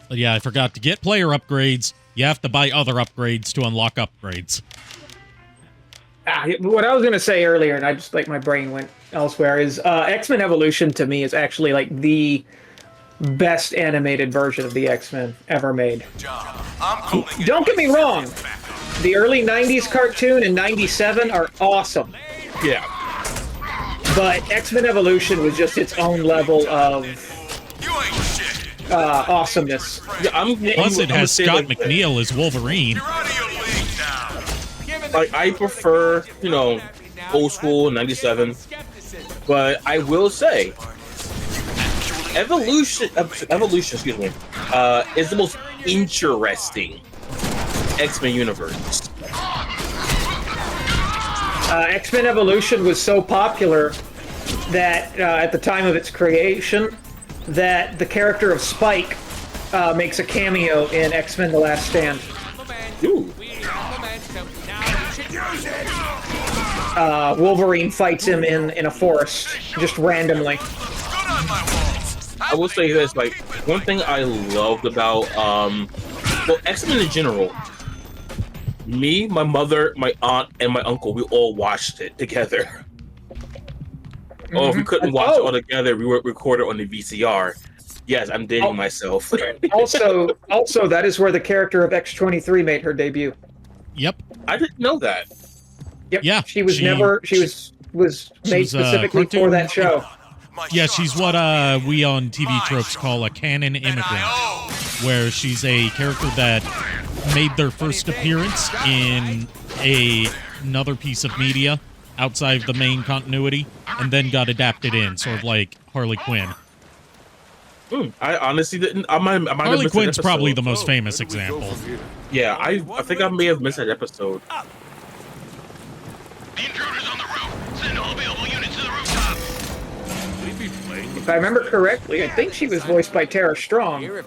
But yeah, I forgot to get player upgrades. You have to buy other upgrades to unlock upgrades. What I was going to say earlier, and I just, like, my brain went elsewhere, is X-Men Evolution, to me, is actually, like, the best animated version of the X-Men ever made. Don't get me wrong. The early 90s cartoon and 97 are awesome. Yeah. But X-Men Evolution was just its own level of awesomeness. Yeah, Plus, it has Scott McNeil as Wolverine. Like, I prefer, you know, old school 97, but I will say, Evolution, excuse me, is the most interesting X-Men universe. X-Men Evolution was so popular that at the time of its creation, that the character of Spike makes a cameo in X-Men: The Last Stand. Ooh. Wolverine fights him in a forest, just randomly. I will say this, like, one thing I loved about, well, X-Men in general, me, my mother, my aunt, and my uncle, we all watched it together. Oh, if we couldn't watch it all together, we would record it on the VCR. Yes, I'm dating myself. also, that is where the character of X-23 made her debut. Yep. I didn't know that. Yep. Yeah. She was made specifically for that show. Yeah, she's what we on TV Tropes call a canon immigrant, where she's a character that made their first appearance in another piece of media outside of the main continuity, and then got adapted in, sort of like Harley Quinn. I honestly didn't. Harley Quinn's probably the most famous example. Yeah, I think I may have missed that episode. The intruder's on the roof. Send all available units to the rooftop. If I remember correctly, I think she was voiced by Tara Strong. I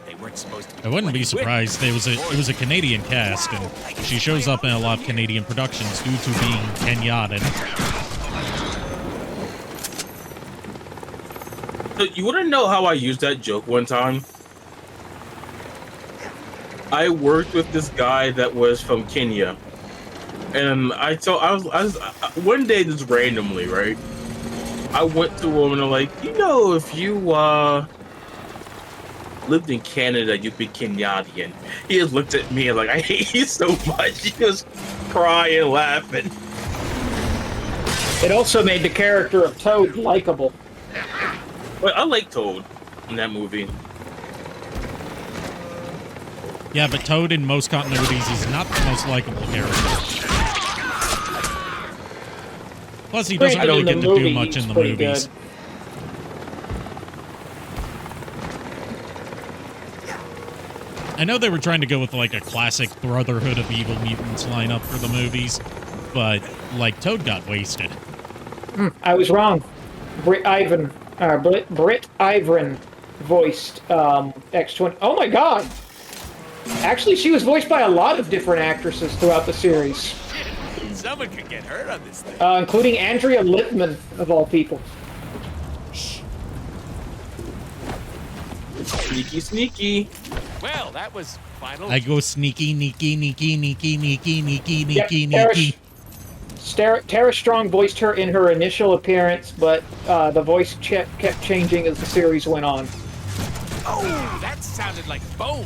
wouldn't be surprised. It was a Canadian cast, and she shows up in a lot of Canadian productions due to being Kenyadan. So you want to know how I used that joke one time? I worked with this guy that was from Kenya, and I was one day just randomly, right? I went to him and I'm like, you know, if you lived in Canada, you'd be Kenyadan. He just looked at me and like, I hate you so much. He was crying, laughing. It also made the character of Toad likable. But I like Toad in that movie. Yeah, but Toad in most continuities is not the most likable character. Plus, he doesn't really get to do much in the movies. I know they were trying to go with like a classic Brotherhood of Evil Mutants lineup for the movies, but like Toad got wasted. I was wrong. Britt Ivan voiced X-20. Oh my god! Actually, she was voiced by a lot of different actresses throughout the series, Someone could get hurt on this thing. including Andrea Lippman, of all people. Sneaky, sneaky. Well, that was final. I go sneaky, neaky, neaky, neaky, neaky, neaky, Yep, neaky, Tara, neaky. Tara Strong voiced her in her initial appearance, but the voice kept changing as the series went on. Oh, that sounded like bone.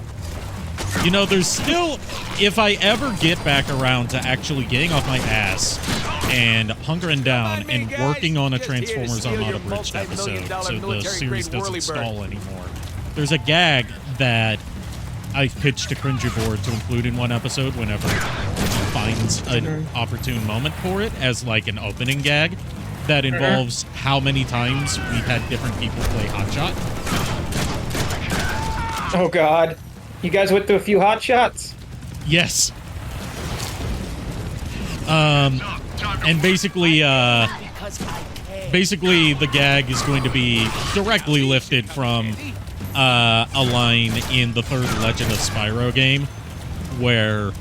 You know, there's still, if I ever get back around to actually getting off my ass and hunkering down and working on a Transformers Armada Bridged episode so the series doesn't stall anymore, there's a gag that I pitched to Cringy Board to include in one episode whenever he finds an opportune moment for it as like an opening gag that involves how many times we've had different people play Hotshot. Oh God. You guys went through a few hot shots? Yes. And basically, the gag is going to be directly lifted from a line in the third Legend of Spyro game, where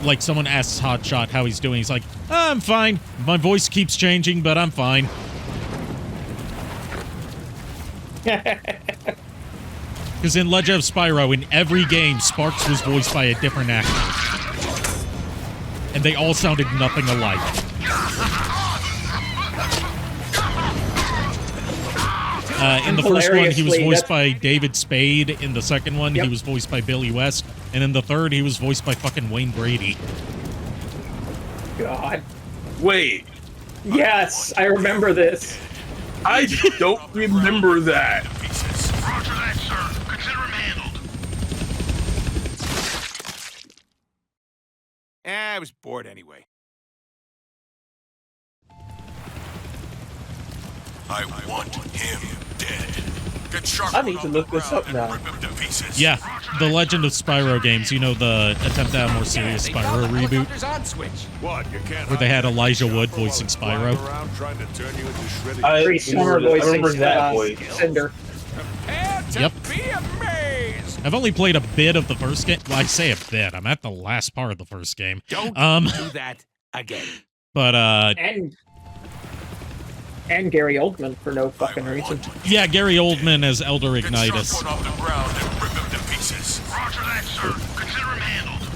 like someone asks Hotshot how he's doing. He's like, "Oh, I'm fine. My voice keeps changing, but I'm fine." Because in Legend of Spyro, in every game, Sparks was voiced by a different actor. And they all sounded nothing alike. In the first one, he was voiced by David Spade. In the second one, he was voiced by Billy West. And in the third, he was voiced by fucking Wayne Brady. God. Wait. Yes, I remember this. I don't remember that. Roger that, sir. Consider him handled. I was bored anyway. I want him dead. Get sharp. I need to look this up now. Yeah, the Legend of Spyro games, you know, the attempt at a more serious Spyro reboot, where they had Elijah Wood voicing Spyro. I remember that voice. Cinder. Yep. I've only played a bit of the first game. Well, I say a bit. I'm at the last part of the first game. Don't do that again. But And Gary Oldman for no fucking reason. yeah, Gary Oldman as Elder Ignitus. Off the ground and rip him to pieces. Roger that, sir. Consider him handled.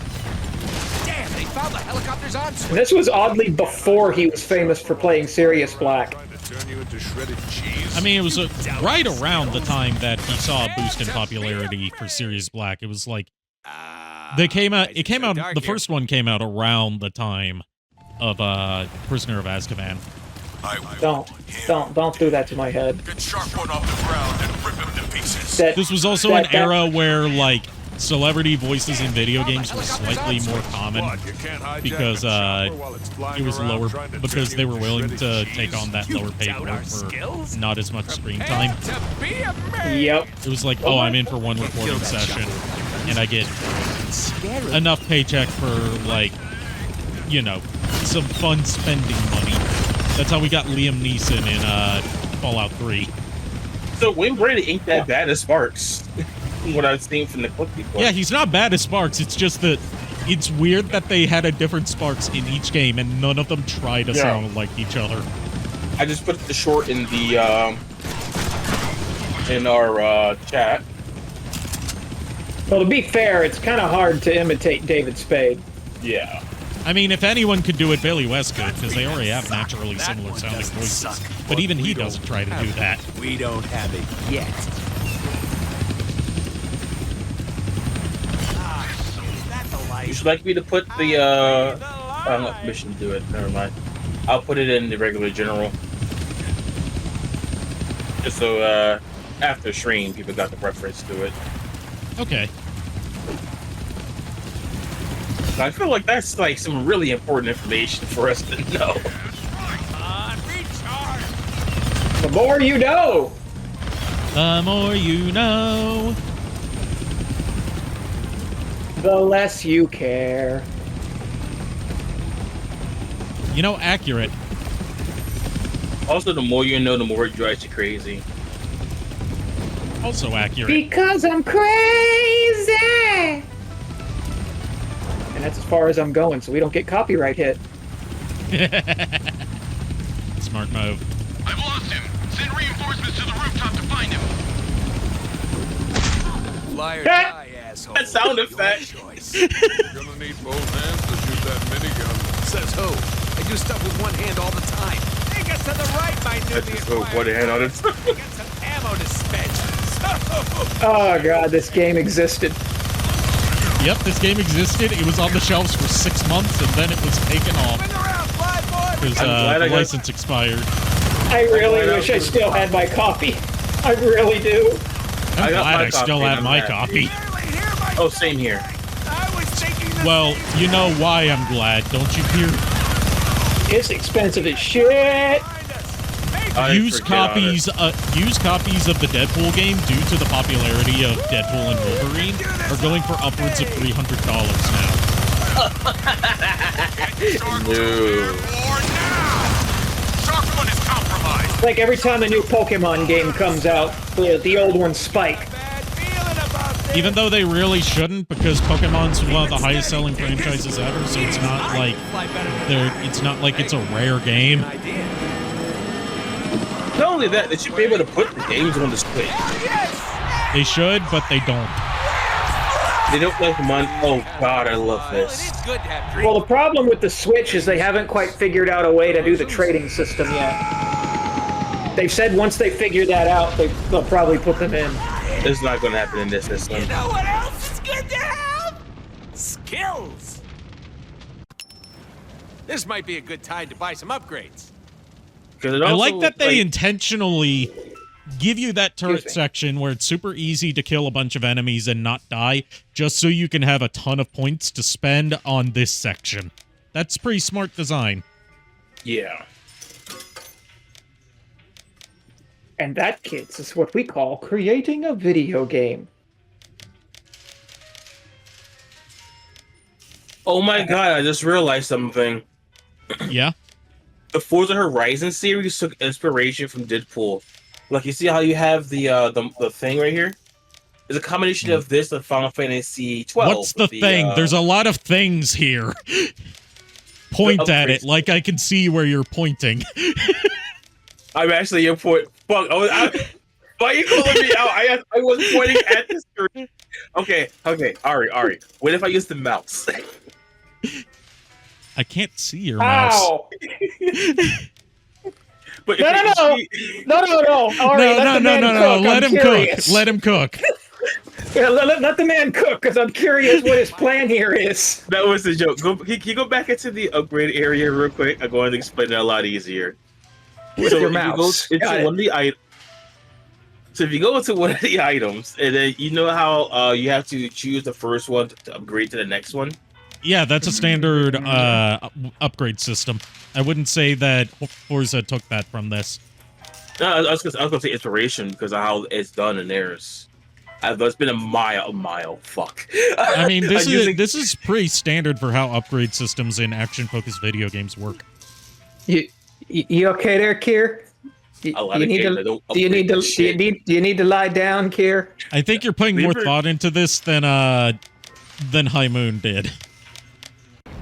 Damn, they found the helicopter's on switch. And this was oddly before he was famous for playing Sirius Black. I mean, it was right around the time that he saw a boost in popularity for Sirius Black. It was like they came out. It came out. The first one came out around the time of Prisoner of Azkaban. Don't do that to my head. Get sharp one off the ground and rip him to pieces. This was also an era where like celebrity voices in video games were slightly more common because it was lower because they were willing to take on that lower paid work for not as much screen time. Yep. It was like, oh, I'm in for one recording session and I get enough paycheck for like, you know, some fun spending money. That's how we got Liam Neeson in Fallout 3. So Wayne Brady ain't that bad as Sparks. What I've seen from the clip before. Yeah, he's not bad as Sparks. It's just that it's weird that they had a different Sparks in each game and none of them try to sound like each other. I just put the short in the in our chat. Well, to be fair, it's kind of hard to imitate David Spade. Yeah. I mean, if anyone could do it, Billy West could, because they already have naturally similar sounding voices. But even he doesn't try to do that. We don't have it yet. You should like me to put the I don't have permission to do it. Never mind. I'll put it in the regular general. Just so after stream people got the reference to it. Okay. I feel like that's like some really important information for us to know. The more you know. The more you know. The less you care. You know, accurate. Also, the more you know, the more it drives you crazy. Also accurate. Because I'm crazy! And that's as far as I'm going, so we don't get copyright hit. Smart move. I've lost him. Send reinforcements to the rooftop to find him. Fly or die, asshole. That sound effect. You're gonna need both hands to shoot that minigun. Says who? I do stuff with one hand all the time. Hey, get to the right, my newly acquired. One hand on it. Get some ammo dispensers. Oh god, this game existed. Yep, this game existed. It was on the shelves for 6 months, and then it was taken off because the license expired. I really wish I still had my copy. I really do. I'm glad I still have my copy. Oh, same here. Well, you know why I'm glad, don't you, Peter? It's expensive as shit. Used copies of the Deadpool game, due to the popularity of Deadpool and Wolverine, are going for upwards of $300 now. Like every time a new Pokemon game comes out, the old ones spike. Even though they really shouldn't, because Pokemon's one of the highest selling franchises ever, so it's not like it's a rare game. Not only that, they should be able to put the games on display. They should, but they don't. They don't like money. Oh god, I love this. Well, the problem with the Switch is they haven't quite figured out a way to do the trading system yet. They've said once they figure that out, they'll probably put them in. It's not going to happen in this system. You know what else is good to have? Skills. This might be a good time to buy some upgrades. I like that they intentionally give you that turret section where it's super easy to kill a bunch of enemies and not die, just so you can have a ton of points to spend on this section. That's pretty smart design. Yeah. And that, kids, is what we call creating a video game. Oh my god, I just realized something. Yeah? The Forza Horizon series took inspiration from Deadpool. Like, you see how you have the thing right here? It's a combination of this and Final Fantasy 12. What's the thing? There's a lot of things here. Point at it, like I can see where you're pointing. I'm actually your point. Fuck, why are you calling me out? I was pointing at the screen. Okay, Ari. What if I use the mouse? I can't see your mouse. Ow! But No. Ari, no. Let him cook. Let him cook. Yeah, let the man cook, because I'm curious what his plan here is. That was the joke. Can you go back into the upgrade area real quick? I'm going to explain it a lot easier. With your mouse. So if you go into one of the items, and then you know how you have to choose the first one to upgrade to the next one? Yeah, that's a standard upgrade system. I wouldn't say that Forza took that from this. No, I was going to say inspiration because of how it's done in theirs. It's been a mile. Fuck. I mean, this is pretty standard for how upgrade systems in action-focused video games work. You okay there, Kier? Do you need to lie down, Kier? I think you're putting more thought into this than High Moon did.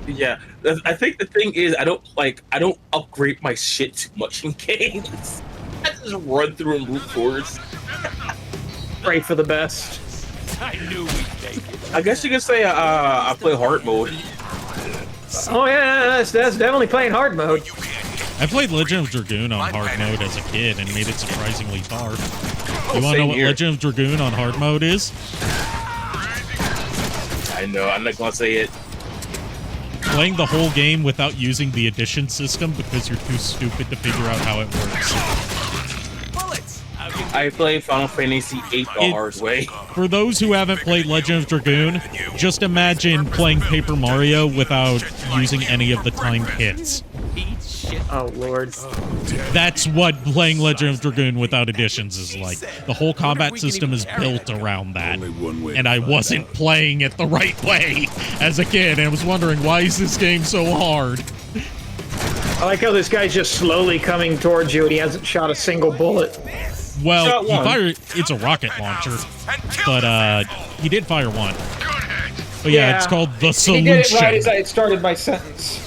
Yeah, I think the thing is I don't upgrade my shit too much in games. I just run through and brute force. Pray for the best. I knew we'd make it. I guess you could say I play hard mode. Oh yeah, that's definitely playing hard mode. I played Legend of Dragoon on hard mode as a kid and made it surprisingly far. You want to know what Legend of Dragoon on hard mode is? I know, I'm not going to say it. Playing the whole game without using the addition system because you're too stupid to figure out how it works. I play Final Fantasy VIII the hard way. For those who haven't played Legend of Dragoon, just imagine playing Paper Mario without using any of the timed hits. Oh, Lord. That's what playing Legend of Dragoon without additions is like. The whole combat system is built around that. And I wasn't playing it the right way as a kid, and I was wondering, why is this game so hard? I like how this guy's just slowly coming towards you and he hasn't shot a single bullet. Well, Shot he one. fired. It's a rocket launcher, but he did fire one. But yeah, it's called the He solution. did it right as I had started my sentence.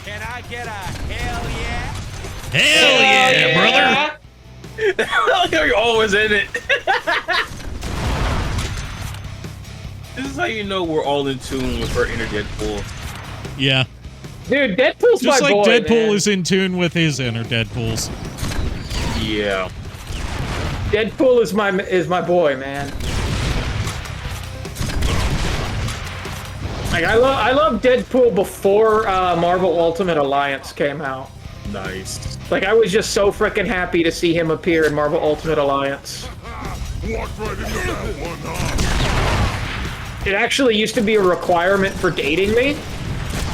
Can I get a hell yeah? Hell yeah, brother! You're always in it. This is how you know we're all in tune with our inner Deadpool. Yeah. Dude, Deadpool's Just my like boy, Deadpool man. is in tune with his inner Deadpools. Yeah. Deadpool is my boy, man. Like I love Deadpool before Marvel Ultimate Alliance came out. Nice. Like I was just so freaking happy to see him appear in Marvel Ultimate Alliance. Walk right into that one, huh? It actually used to be a requirement for dating me,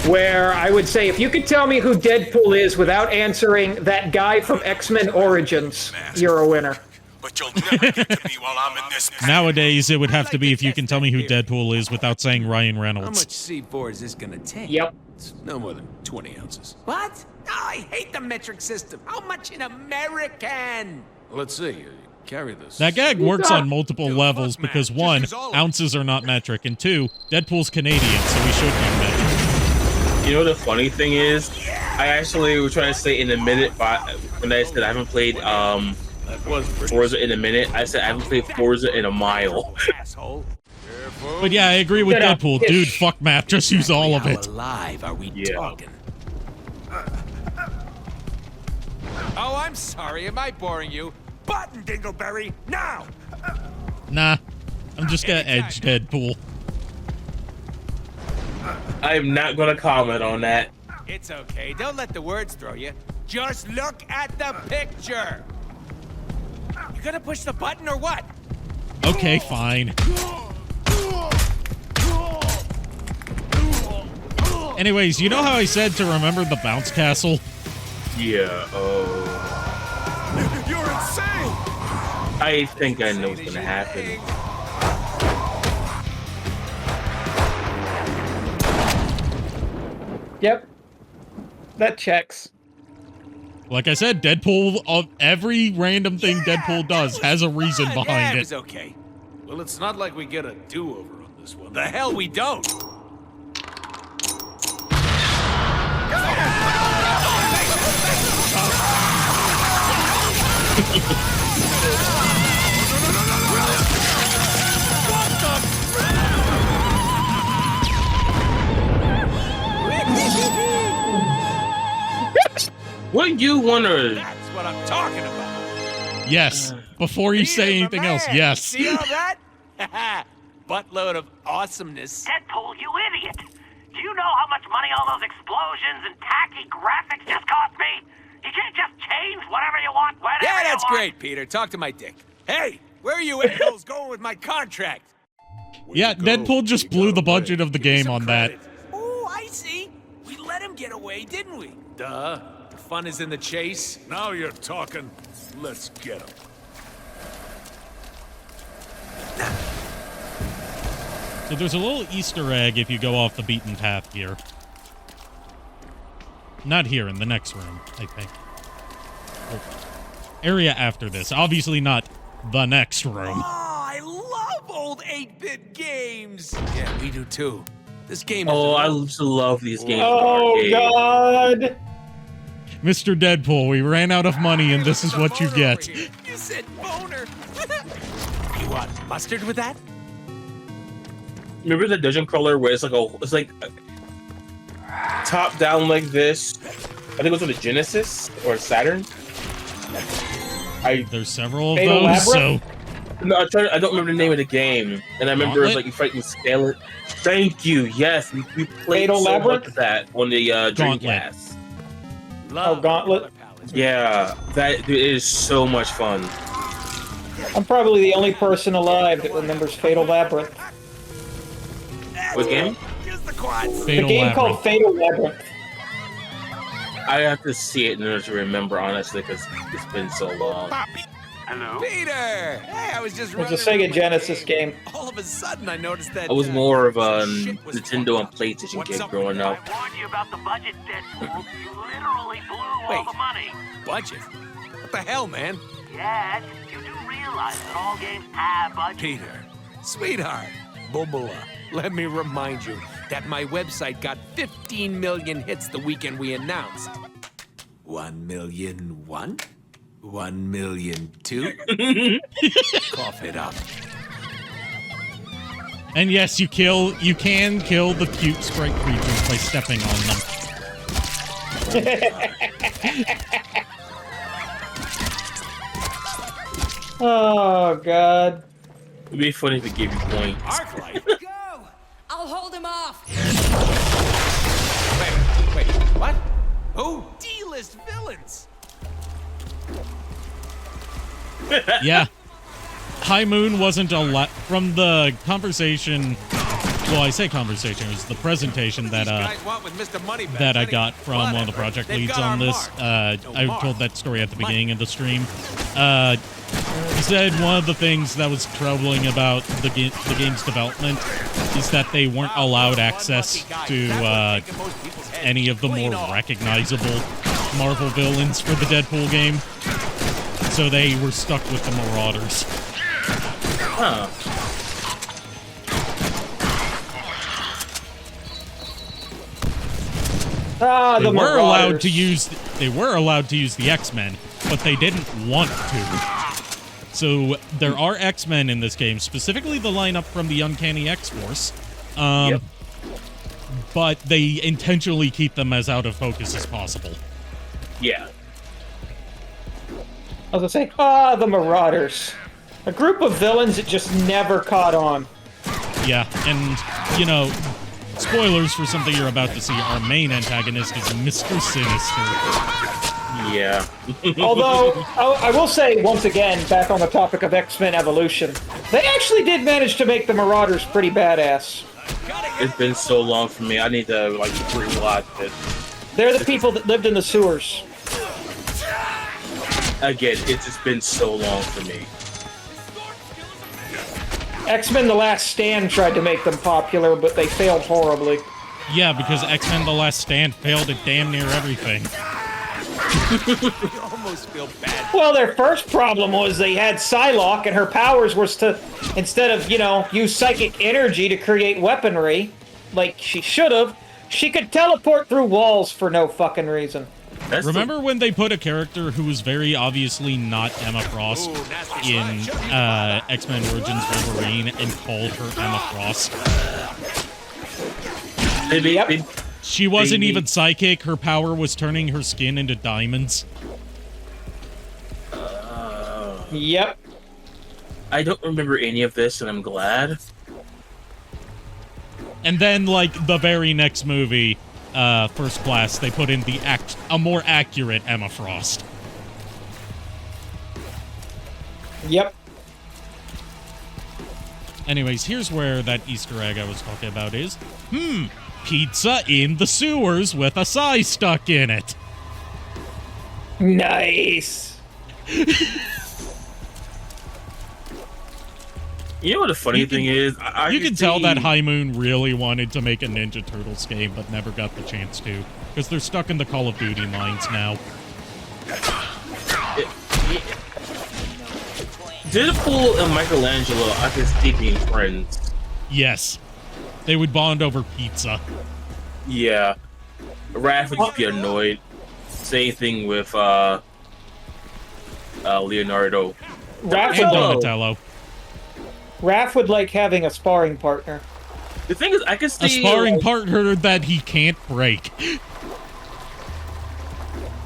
where I would say, if you could tell me who Deadpool is without answering that guy from X-Men Origins, you're a winner. But you'll never get to me while I'm in this. Nowadays, it would have to be if you can tell me who Deadpool is without saying Ryan How Reynolds. much C4 is this gonna take? Yep. It's no more than 20 ounces. What? Oh, I hate the metric system. How much in American? Let's see. Carry this. That gag works on multiple levels because, one, ounces are not metric, and two, Deadpool's Canadian, so we should be metric. You know the funny thing is, I actually was trying to say in a minute, but when I said I haven't played Forza in a minute, I said I haven't played Forza in a mile. Asshole. But yeah, I agree with Get up. Deadpool. Dude, fuck map, just use all of How it. alive are we Yeah. talking? Oh, I'm sorry. Am I boring you? Button, Dingleberry, now! Nah, I'm just gonna edge Deadpool. I am not gonna comment on that. It's okay. Don't let the words throw you. Just look at the picture. You gonna push the button or what? Okay, fine. Anyways, you know how I said to remember the bounce castle? Yeah, You're insane! I think I know what's gonna happen. Yep. That checks. Like I said, Deadpool, every random thing Deadpool does has a reason Yeah, behind it it. was okay. Well, it's not like we get a do-over on this one. The hell we don't! What you wanna? That's what I'm talking about. Yes, before you say anything else, yes. See all that? Buttload of awesomeness. Deadpool, you idiot! Do you know how much money all those explosions and tacky graphics just cost me? You can't just change whatever you want, whenever Yeah, you that's want. great, Peter. Talk to my dick. Hey, where are you assholes going with my contract? Yeah, Deadpool just blew the budget of the game on that. Oh, I see. We let him get away, didn't we? Duh. The fun is in the chase. Now you're talking. Let's get him. So there's a little Easter egg if you go off the beaten path here. Not here, in the next room, I think. Or area after this. Obviously not the next room. Oh, I love old 8-bit games. Yeah, we do too. This game is Oh, I just love these games. Oh arcade. God! Mr. Deadpool, we ran out of money and this is what you get. You said boner. You want mustard with that? Remember the dungeon crawler where it's like top down like this? I think it was on the Genesis or Saturn. There's several of Fatal those, so... Labyrinth? No, I don't remember the name of the game, and I remember it was like you fight with Scalar. Thank you. Yes, we played Fatal so Labyrinth? much of that on the Gauntlet. Dreamcast. Oh, Gauntlet. Yeah, that dude, it is so much fun. I'm probably the only person alive that remembers Fatal Labyrinth. What game? Use the quads. Fatal The game Labyrinth. called Fatal Labyrinth. I have to see it in order to remember, honestly, because it's been so long. Hello? Peter! Hey, I was just It was a running Sega with my Genesis game. All of a sudden, I noticed that I was more of a some shit was Nintendo and fucked up. PlayStation What's kid up growing with up. I warned you about the budget, Deadpool. You literally blew all Wait. the money. Budget? What the hell, man? Yet, you do realize that all games have budgets. Peter, sweetheart, Bubula, let me remind you that my website got 15 million hits the weekend we announced. 1,000,001? 1,000,002? Cough it up. And yes, you can kill the cute sprite creatures by stepping on them. Oh, God. It'd be funny if it gave you points. Arclight? Go! I'll hold him off. Wait, what? Who? D-list villains. Yeah. High Moon wasn't a lot from the conversation. Well, I say conversation. It was the presentation that I got from one of the project leads on this. I told that story at the beginning of the stream. He said one of the things that was troubling about the game's development is that they weren't allowed access to any of the more recognizable Marvel villains for the Deadpool game. So they were stuck with the Marauders. Huh. Ah, They were allowed to use the X-Men, but they didn't want to. So there are X-Men in this game, specifically the lineup from the Uncanny X-Force. But they intentionally keep them as out of focus as possible. Yeah. I was gonna say, the Marauders. A group of villains that just never caught on. Yeah, and, you know, spoilers for something you're about to see, our main antagonist is Mr. Sinister. Yeah. Although, I will say, once again, back on the topic of X-Men Evolution, they actually did manage to make the Marauders pretty badass. It's been so long for me. I need to, like, rewatch it. They're the people that lived in the sewers. Again, it's just been so long for me. X-Men The Last Stand tried to make them popular, but they failed horribly. Yeah, because X-Men The Last Stand failed at damn near everything. You almost feel bad. Well, their first problem was they had Psylocke, and her powers was to, instead of, use psychic energy to create weaponry, like she should have, she could teleport through walls for no fucking reason. Remember when they put a character who was very obviously not Emma Frost in X-Men Origins Wolverine and called her Emma Frost? She wasn't even psychic. Her power was turning her skin into diamonds. Yep. I don't remember any of this, and I'm glad. And then, like, the very next movie, First Class, they put in a more accurate Emma Frost. Yep. Anyways, here's where that Easter egg I was talking about is. Pizza in the sewers with a sigh stuck in it. Nice. You know what the funny thing is? You can tell that High Moon really wanted to make a Ninja Turtles game, but never got the chance to, because they're stuck in the Call of Duty mines now. Deadpool and Michelangelo, I can see being friends. Yes. They would bond over pizza. Yeah. Raph would just be annoyed. Same thing with Leonardo. Donatello. Raph would like having a sparring partner. The thing is, I can see... A sparring partner that he can't break.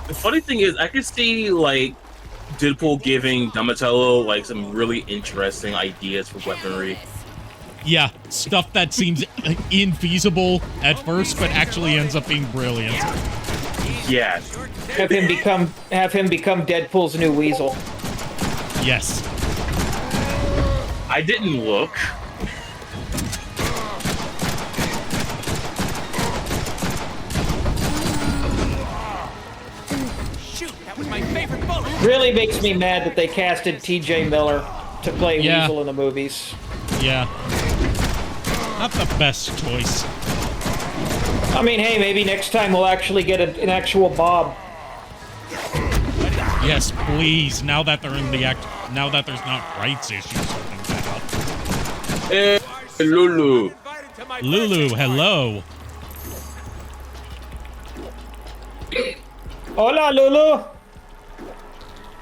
The funny thing is, I can see, like, Deadpool giving Donatello, like, some really interesting ideas for weaponry. Yeah, stuff that seems infeasible at first, but actually ends up being brilliant. Yeah. Have him become Deadpool's new Weasel. Yes. I didn't look. Shoot, that was my favorite bullet. Really makes me mad that they casted T.J. Miller to play Weasel in the movies. Yeah. Not the best choice. I mean, hey, maybe next time we'll actually get an actual Bob. Yes, please. Now that they're in the act, now that there's not rights issues or things like that. Hey, Lulu. Lulu, hello. Hola, Lulu.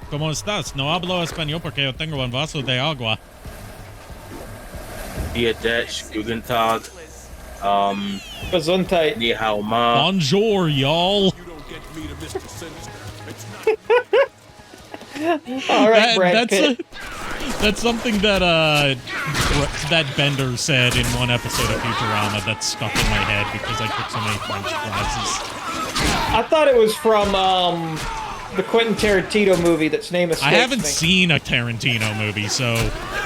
¿Cómo estás? No hablo español porque yo tengo un vaso de agua. Dia Dutch, Guten Tag. Gesundheit. Ni hao ma. Bonjour, y'all. All right, Brad Pitt. That's something that that Bender said in one episode of Futurama that stuck in my head because I took so many French classes. I thought it was from the Quentin Tarantino movie that's name escapes I haven't me. seen a Tarantino movie, so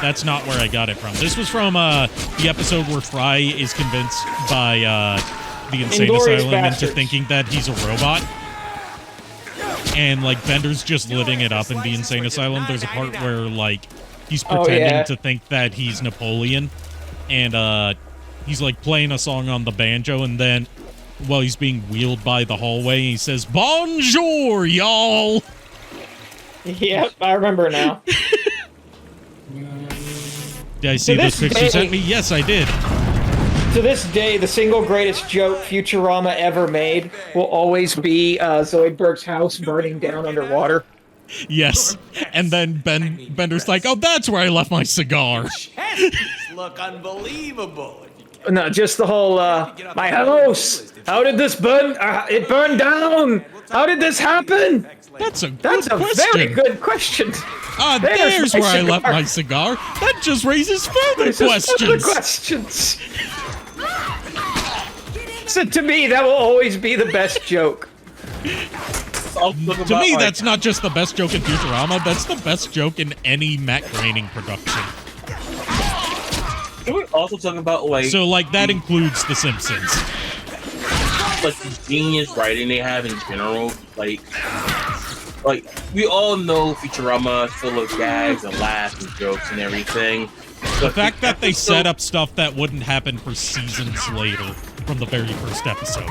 that's not where I got it from. This was from the episode where Fry is convinced by the insane Inglourious asylum into Bastards. thinking that he's a robot. And, like, Bender's just living it up in the insane asylum. There's a part where, like, he's pretending to think that he's Napoleon. And he's, like, playing a song on the banjo, and then while he's being wheeled by the hallway, he says, "Bonjour, y'all!" Yep, I remember now. Did I see this picture you sent me? Yes, I did. To this day, the single greatest joke Futurama ever made will always be Zoidberg's house burning down underwater. Yes. And then Bender's like, "Oh, that's where I left my cigar." Look unbelievable. No, just the whole, my house! How did this burn? It burned down! How did this happen? That's a very good question. There's where I left my cigar. That just raises further questions. So to me, that will always be the best joke. To me, that's not just the best joke in Futurama. That's the best joke in any Matt Groening production. Can we also talk about, like... So, like, that includes The Simpsons. Like, the genius writing they have in general. Like, we all know Futurama is full of gags and laughs and jokes and everything. The fact that they set up stuff that wouldn't happen for seasons later from the very first episode.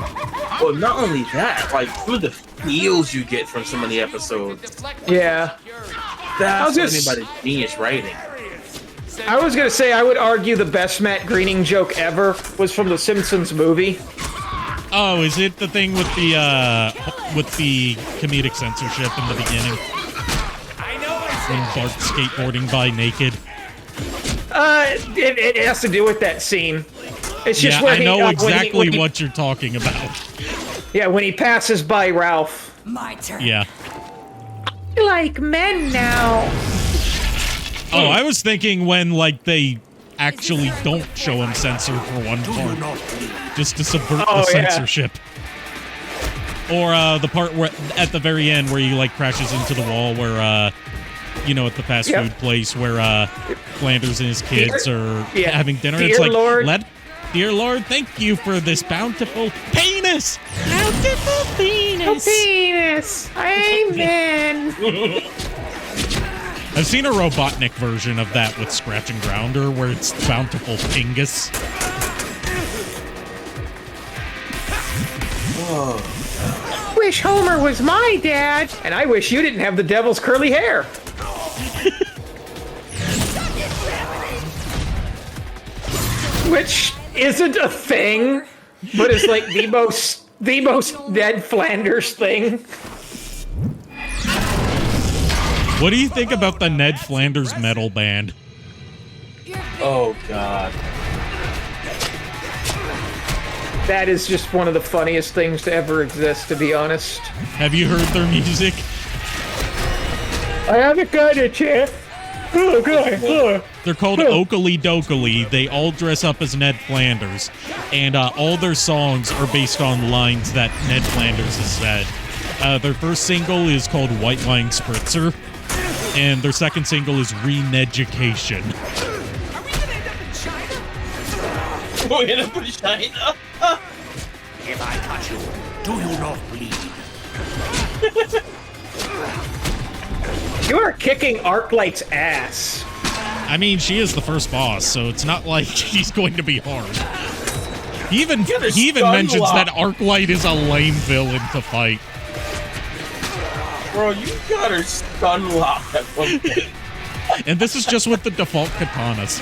Well, not only that, like, some of the feels you get from some of the episodes. Yeah. That's what I mean by the genius writing. I was gonna say, I would argue the best Matt Groening joke ever was from the Simpsons movie. Oh, is it the thing with the comedic censorship in the beginning? When Bart's skateboarding by naked? It has to do with that scene. It's just where I know exactly when he, what you're talking about. Yeah, when he passes by Ralph. My turn. Yeah. Like men now. Oh, I was thinking when, like, they actually don't show him censored for one part. Just to subvert the censorship. Or the part where at the very end where he, like, crashes into the wall where, you know, at the fast food place where Flanders and his kids are having dinner. Dear It's like, Lord. Dear Lord, thank you for this bountiful penis! Bountiful penis! Penis! Amen! I've seen a Robotnik version of that with Scratch and Grounder where it's bountiful pingus. Wish Homer was my dad, and I wish you didn't have the devil's curly hair. Which isn't a thing, but it's like the most Ned Flanders thing. What do you think about the Ned Flanders metal band? Oh, God. That is just one of the funniest things to ever exist, to be honest. Have you heard their music? I haven't got it yet. Oh, God. They're called Oakley Dokley. They all dress up as Ned Flanders. And all their songs are based on lines that Ned Flanders has said. Their first single is called White Line Spritzer. And their second single is Re-Neducation. We're gonna end up in China. If I touch you, do you not bleed? You are kicking Arclight's ass. I mean, she is the first boss, so it's not like she's going to be hard. He even mentions that Arclight is a lame villain to fight. Bro, you got her stun locked at one point. And this is just with the default katanas.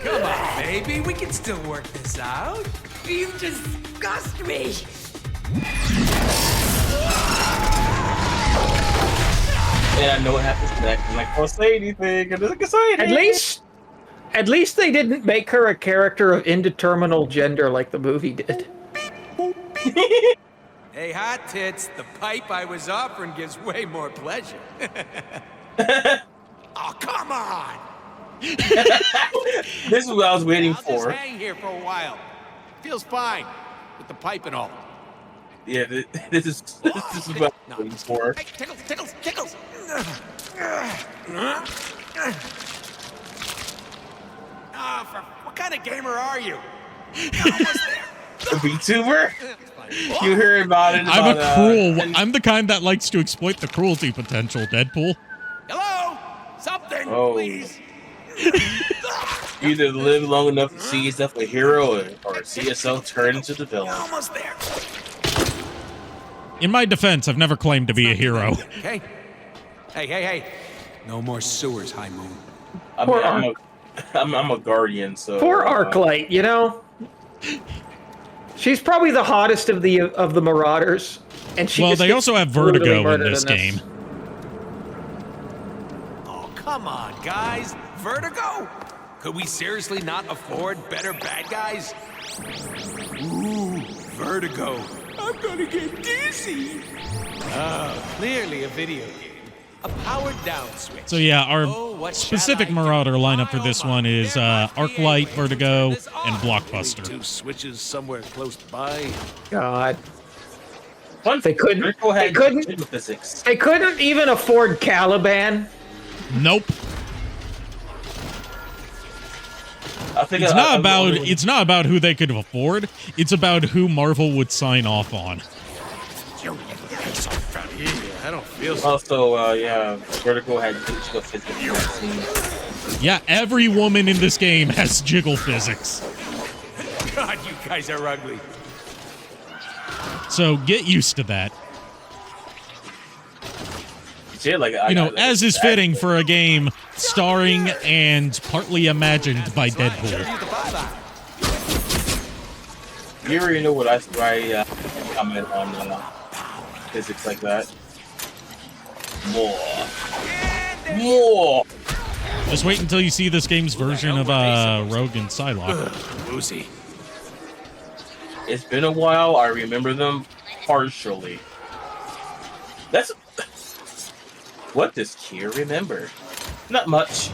Come on, baby. We can still work this out. You disgust me. Yeah, I know what happens next. I'm not gonna say anything. I'm not gonna say anything. At least they didn't make her a character of indeterminate gender like the movie did. Hey, hot tits. The pipe I was offering gives way more pleasure. Oh, come on. This is what I was waiting I'll for. just hang here for a while. Feels fine with the pipe and all. Yeah, this is what I was waiting for. Hey, tickles, tickles. What kind of gamer are you? A VTuber? You heard about it? I'm a cruel. I'm the kind that likes to exploit the cruelty potential. Deadpool. Hello? Something, Oh. please. Either live long enough to see yourself a hero or see yourself turn into the villain. Almost there. In my defense, I've never claimed to be a hero. Okay. Hey. No more sewers, High Moon. I'm a guardian, so. Poor Arclight, you know. She's probably the hottest of the Marauders, and she. Well, just they gets also have brutally vertigo in murdered this game. Oh, come on, guys. Vertigo? Could we seriously not afford better bad guys? Ooh, Vertigo. I'm gonna get dizzy. Oh, clearly a video game. A powered down switch. So yeah, our what specific shall I Marauder lineup for this one is Arclight, Vertigo, and Blockbuster. 2 switches somewhere close by. God. They couldn't. Physics. They couldn't even afford Caliban. Nope. I think It's not about who they could afford. It's about who Marvel would sign off on. I don't feel so. Also, yeah, Vertigo had digital physics. Yeah, every woman in this game has jiggle physics. God, you guys are ugly. So get used to that. Yeah, like, as is fitting for a game starring and partly imagined by Deadpool. You already know what I comment on physics like that. More. Just wait until you see this game's version of Rogue and Psylocke. Lucy. It's been a while. I remember them partially. That's what does Kier remember? Not much.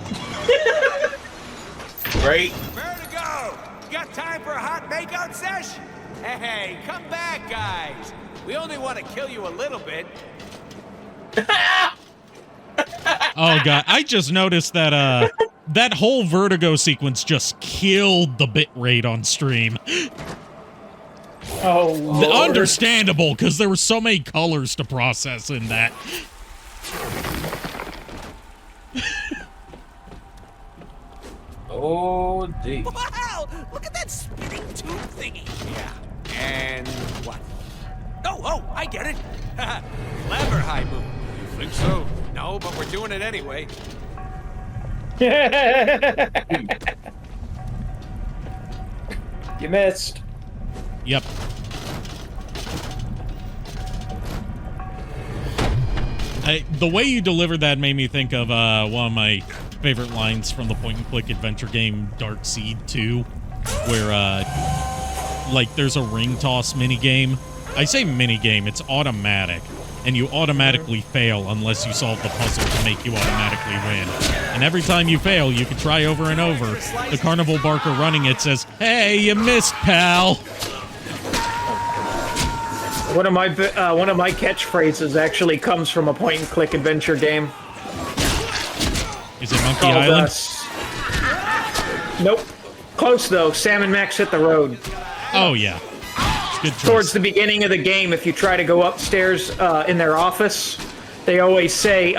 Right? Vertigo! You got time for a hot makeout sesh? Hey, come back, guys. We only want to kill you a little bit. Oh god, I just noticed that that whole Vertigo sequence just killed the bitrate on stream. Oh, Lord. Understandable, because there were so many colors to process in that. Oh, dear. Wow! Look at that spinning tube thingy. Yeah. And what? Oh, I get it. Clever, High Moon. You think so? No, but we're doing it anyway. You missed. Yep. The way you delivered that made me think of one of my favorite lines from the point-and-click adventure game Dark Seed 2, where like there's a ring toss minigame. I say minigame, it's automatic, and you automatically fail unless you solve the puzzle to make you automatically win. And every time you fail, you can try over and over. The carnival barker running it says, "Hey, you missed, pal." One of my catchphrases actually comes from a point-and-click adventure game. Is it Monkey Called, Island? Nope. Close though. Sam and Max Hit the Road. Oh yeah. It's good choice. Towards the beginning of the game, if you try to go upstairs in their office, they always say,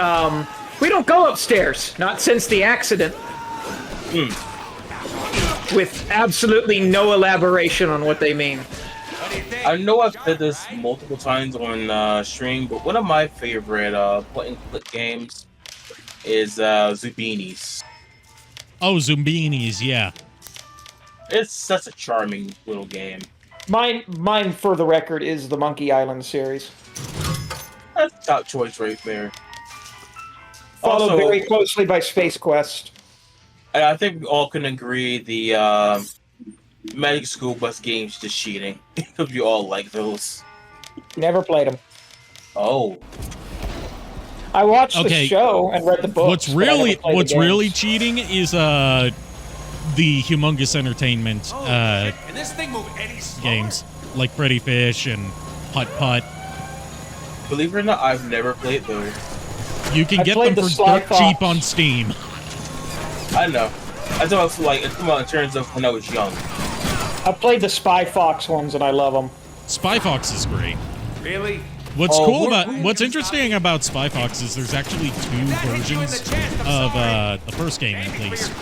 "We don't go upstairs, not since the accident." With absolutely no elaboration on what they mean. What do you think? I know I've said this multiple times on stream, but one of my favorite point-and-click games is Zubinis. Oh, Zumbinis, yeah. It's such a charming little game. Mine, for the record, is the Monkey Island series. That's a top choice right there. Followed Also, very closely by Space Quest. and I think we all can agree the Magic School Bus games just cheating because we all like those. Never played them. Oh. I watched the show and read the books. What's really cheating is the Humongous Entertainment Can this thing move any slower? games like Freddy Fish and Putt Putt. Believe it or not, I've never played those. You can get them for dirt cheap on Steam. I know. I thought it was like in terms of when I was young. I played the Spy Fox ones and I love them. Spy Fox is great. Really? What's interesting about Spy Fox is there's actually two versions of the first game at least.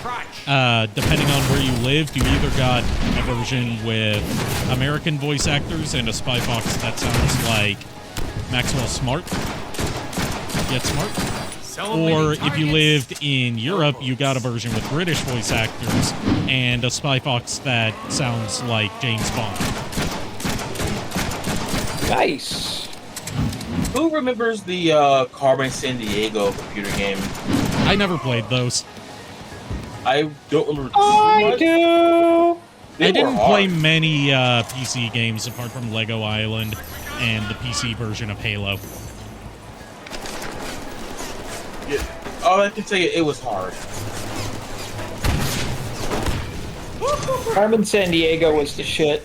Depending on where you lived, you either got a version with American voice actors and a Spy Fox that sounds like Maxwell Smart. Get Smart. Or if you lived in Europe, you got a version with British voice actors and a Spy Fox that sounds like James Bond. Nice. Who remembers the Carmen Sandiego computer game? I never played those. I don't remember. I do. I didn't play many PC games apart from Lego Island and the PC version of Halo. Yeah. All I can tell you, it was hard. Carmen Sandiego was the shit.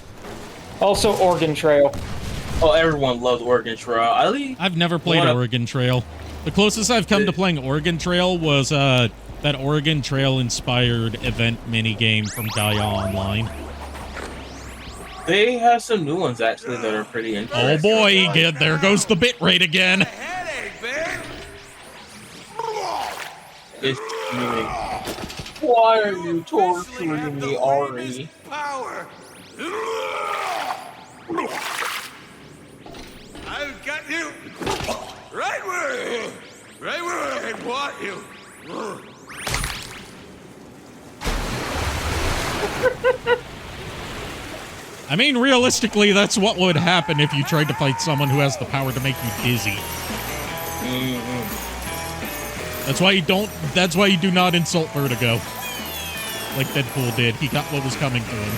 Also, Oregon Trail. Oh, everyone loves Oregon Trail. I've never played Oregon Trail. The closest I've come to playing Oregon Trail was that Oregon Trail-inspired event minigame from Gaia Online. They have some new ones, actually, that are pretty interesting. Oh boy, there goes the bitrate again. It's me. Why are you torturing me, Ari? Power. I've got you right where I want you. I mean, realistically, that's what would happen if you tried to fight someone who has the power to make you dizzy. That's why you don't. That's why you do not insult Vertigo, like Deadpool did. He got what was coming to him.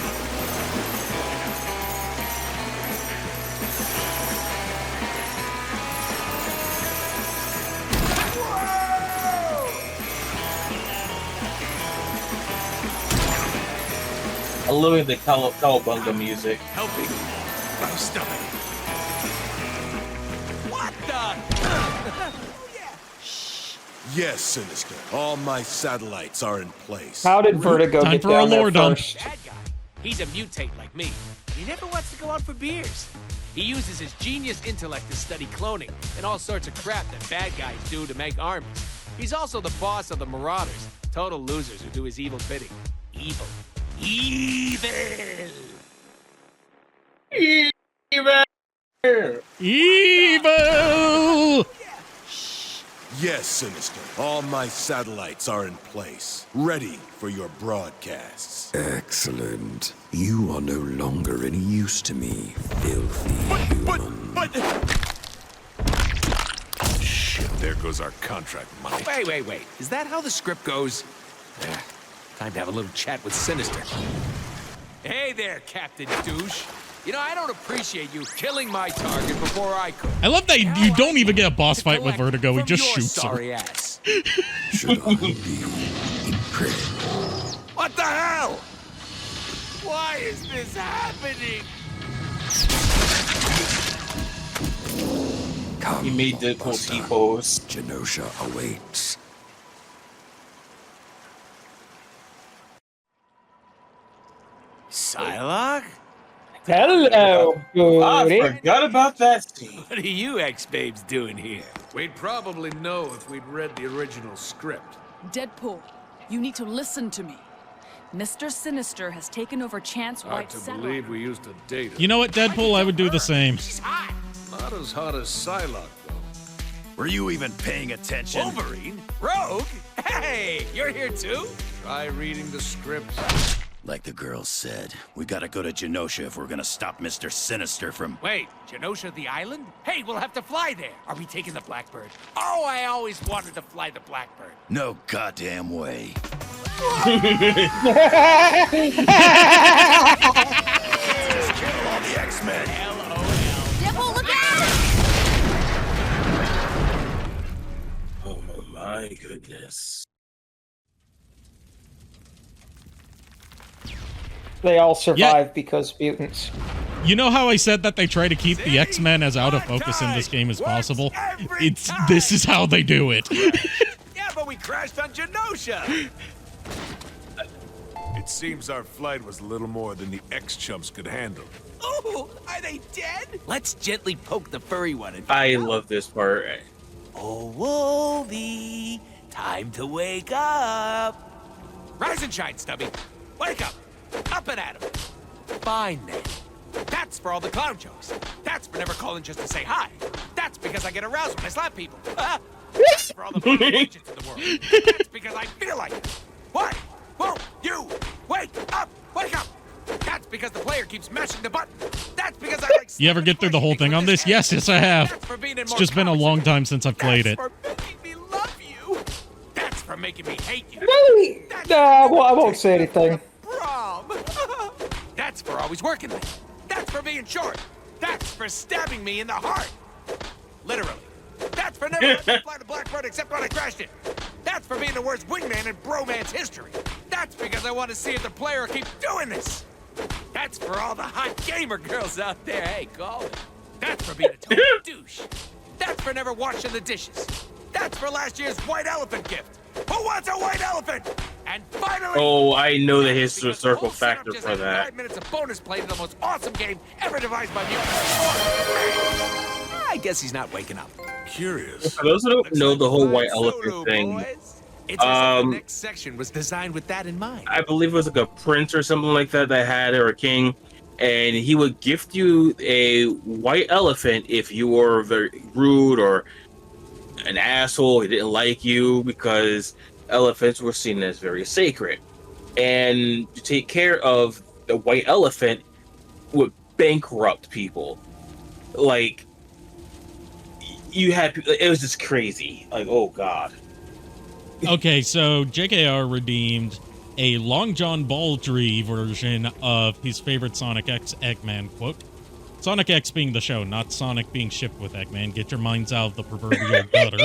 I'm loving the Cowabunga music. Helping my stomach. What the? Yes, Sinister. All my satellites are in place. How did Vertigo Time get for down a there lore dump. first? Bad guy. He's a mutate like me. He never wants to go out for beers. He uses his genius intellect to study cloning and all sorts of crap that bad guys do to make armies. He's also the boss of the Marauders, total losers who do his evil bidding. Evil. Evil! Evil! Yes, Sinister. All my satellites are in place, ready for your broadcasts. Excellent. You are no longer any use to me, filthy human. Shit, there goes our contract money. Wait. Is that how the script goes? Time to have a little chat with Sinister. Hey there, Captain Douche. You know, I don't appreciate you killing my target before I could. I love that you don't even get a boss fight with Vertigo. He just shoots sorry her. ass. Should I be impressed? What the hell? Why is this happening? He made Deadpool T-pose. Genosha awaits. Psylocke? Hello, booty. I forgot about that scene. What are you ex-babes doing here? We'd probably know if we'd read the original script. Deadpool, you need to listen to me. Mr. Sinister has taken over Chance Hard White's to settlement. believe we used to date her. You know what, Deadpool? I would do the same. Not as hot as Psylocke, though. Were you even paying attention? Wolverine? Rogue? Hey, you're here too? Try reading the script. Like the girl said, we gotta go to Genosha if we're gonna stop Mr. Sinister from... Wait, Genosha the island? Hey, we'll have to fly there. Are we taking the Blackbird? Oh, I always wanted to fly the Blackbird. No goddamn way. Just kill all the X-Men. Deadpool, look out! Oh my goodness. They all survive because mutants. You know how I said that they try to keep the X-Men as out of focus in this game as possible? This is how they do it. Yeah, but we crashed on Genosha. It seems our flight was a little more than the X-chumps could handle. Ooh, are they dead? Let's gently poke the furry one. And I love this part. Oh, Wolvie, time to wake up. Rise and shine, Stubby. Wake up. Up and at 'em. Fine then. That's for all the clown jokes. That's for never calling just to say hi. That's because I get aroused when I slap people. That's for all the violent agents in the world. That's because I feel like it. Why? Won't you wake up? Wake up! That's because the player keeps mashing the button. That's because I like. You ever get through the whole thing on this? Yes, I have. It's just been a long time since I've played it. For making me love you. That's for making me hate you. Really? Well, I won't say anything. Prom. That's for always working late. That's for being short. That's for stabbing me in the heart. Literally. That's for never letting me fly the Blackbird except when I crashed it. That's for being the worst wingman in bromance history. That's because I want to see if the player keeps doing this. That's for all the hot gamer girls out there. Hey, call it. That's for being a total douche. That's for never washing the dishes. That's for last year's white elephant gift. Who wants a white elephant? And finally... Oh, I know the history circle factor just for had that. 5 minutes of bonus play to the most awesome game ever devised by mutants. I guess he's not waking up. Curious. For those who don't know the whole white elephant thing, It's as if the next section was designed with that in mind. I believe it was like a prince or something like that that had, or a king, and he would gift you a white elephant if you were very rude or an asshole. He didn't like you because elephants were seen as very sacred, and to take care of the white elephant would bankrupt people. Like, you had, it was just crazy. Like, oh god. Okay, so JKR redeemed a Long John Baldry version of his favorite Sonic X Eggman quote. Sonic X being the show, not Sonic being shipped with Eggman. Get your minds out of the proverbial gutter.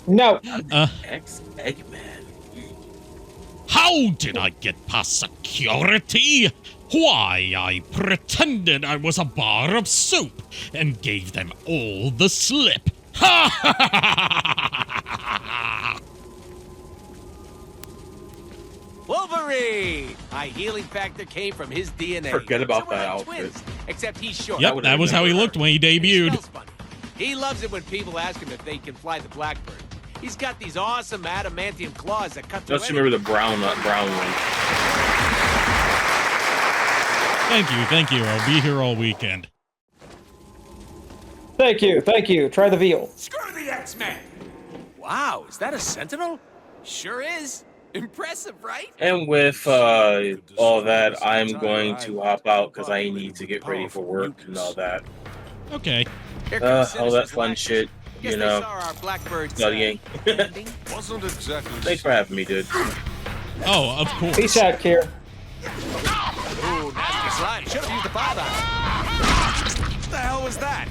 No. X Eggman. How did I get past security? Why, I pretended I was a bar of soap and gave them all the slip. Ha ha ha ha! Wolverine! My healing factor came from his DNA. Forget about So we're that like outfit. twins, except he's short. Yep, that was how he looked when he debuted. He loves it when people ask him if they can fly the Blackbird. He's got these awesome adamantium claws that cut through Just remember the brown one. Thank you. I'll be here all weekend. Thank you. Try the veal. Screw the X-Men! Wow, is that a Sentinel? Sure is. Impressive, right? And with all that, I'm going to hop out because I need to get ready for work and all that. Okay. All that fun shit, you know. Studying. Wasn't exactly. Thanks for having me, dude. Oh, of course. Peace out, Kier. Ooh, nasty slide. Should have used the fire back. What the hell was that?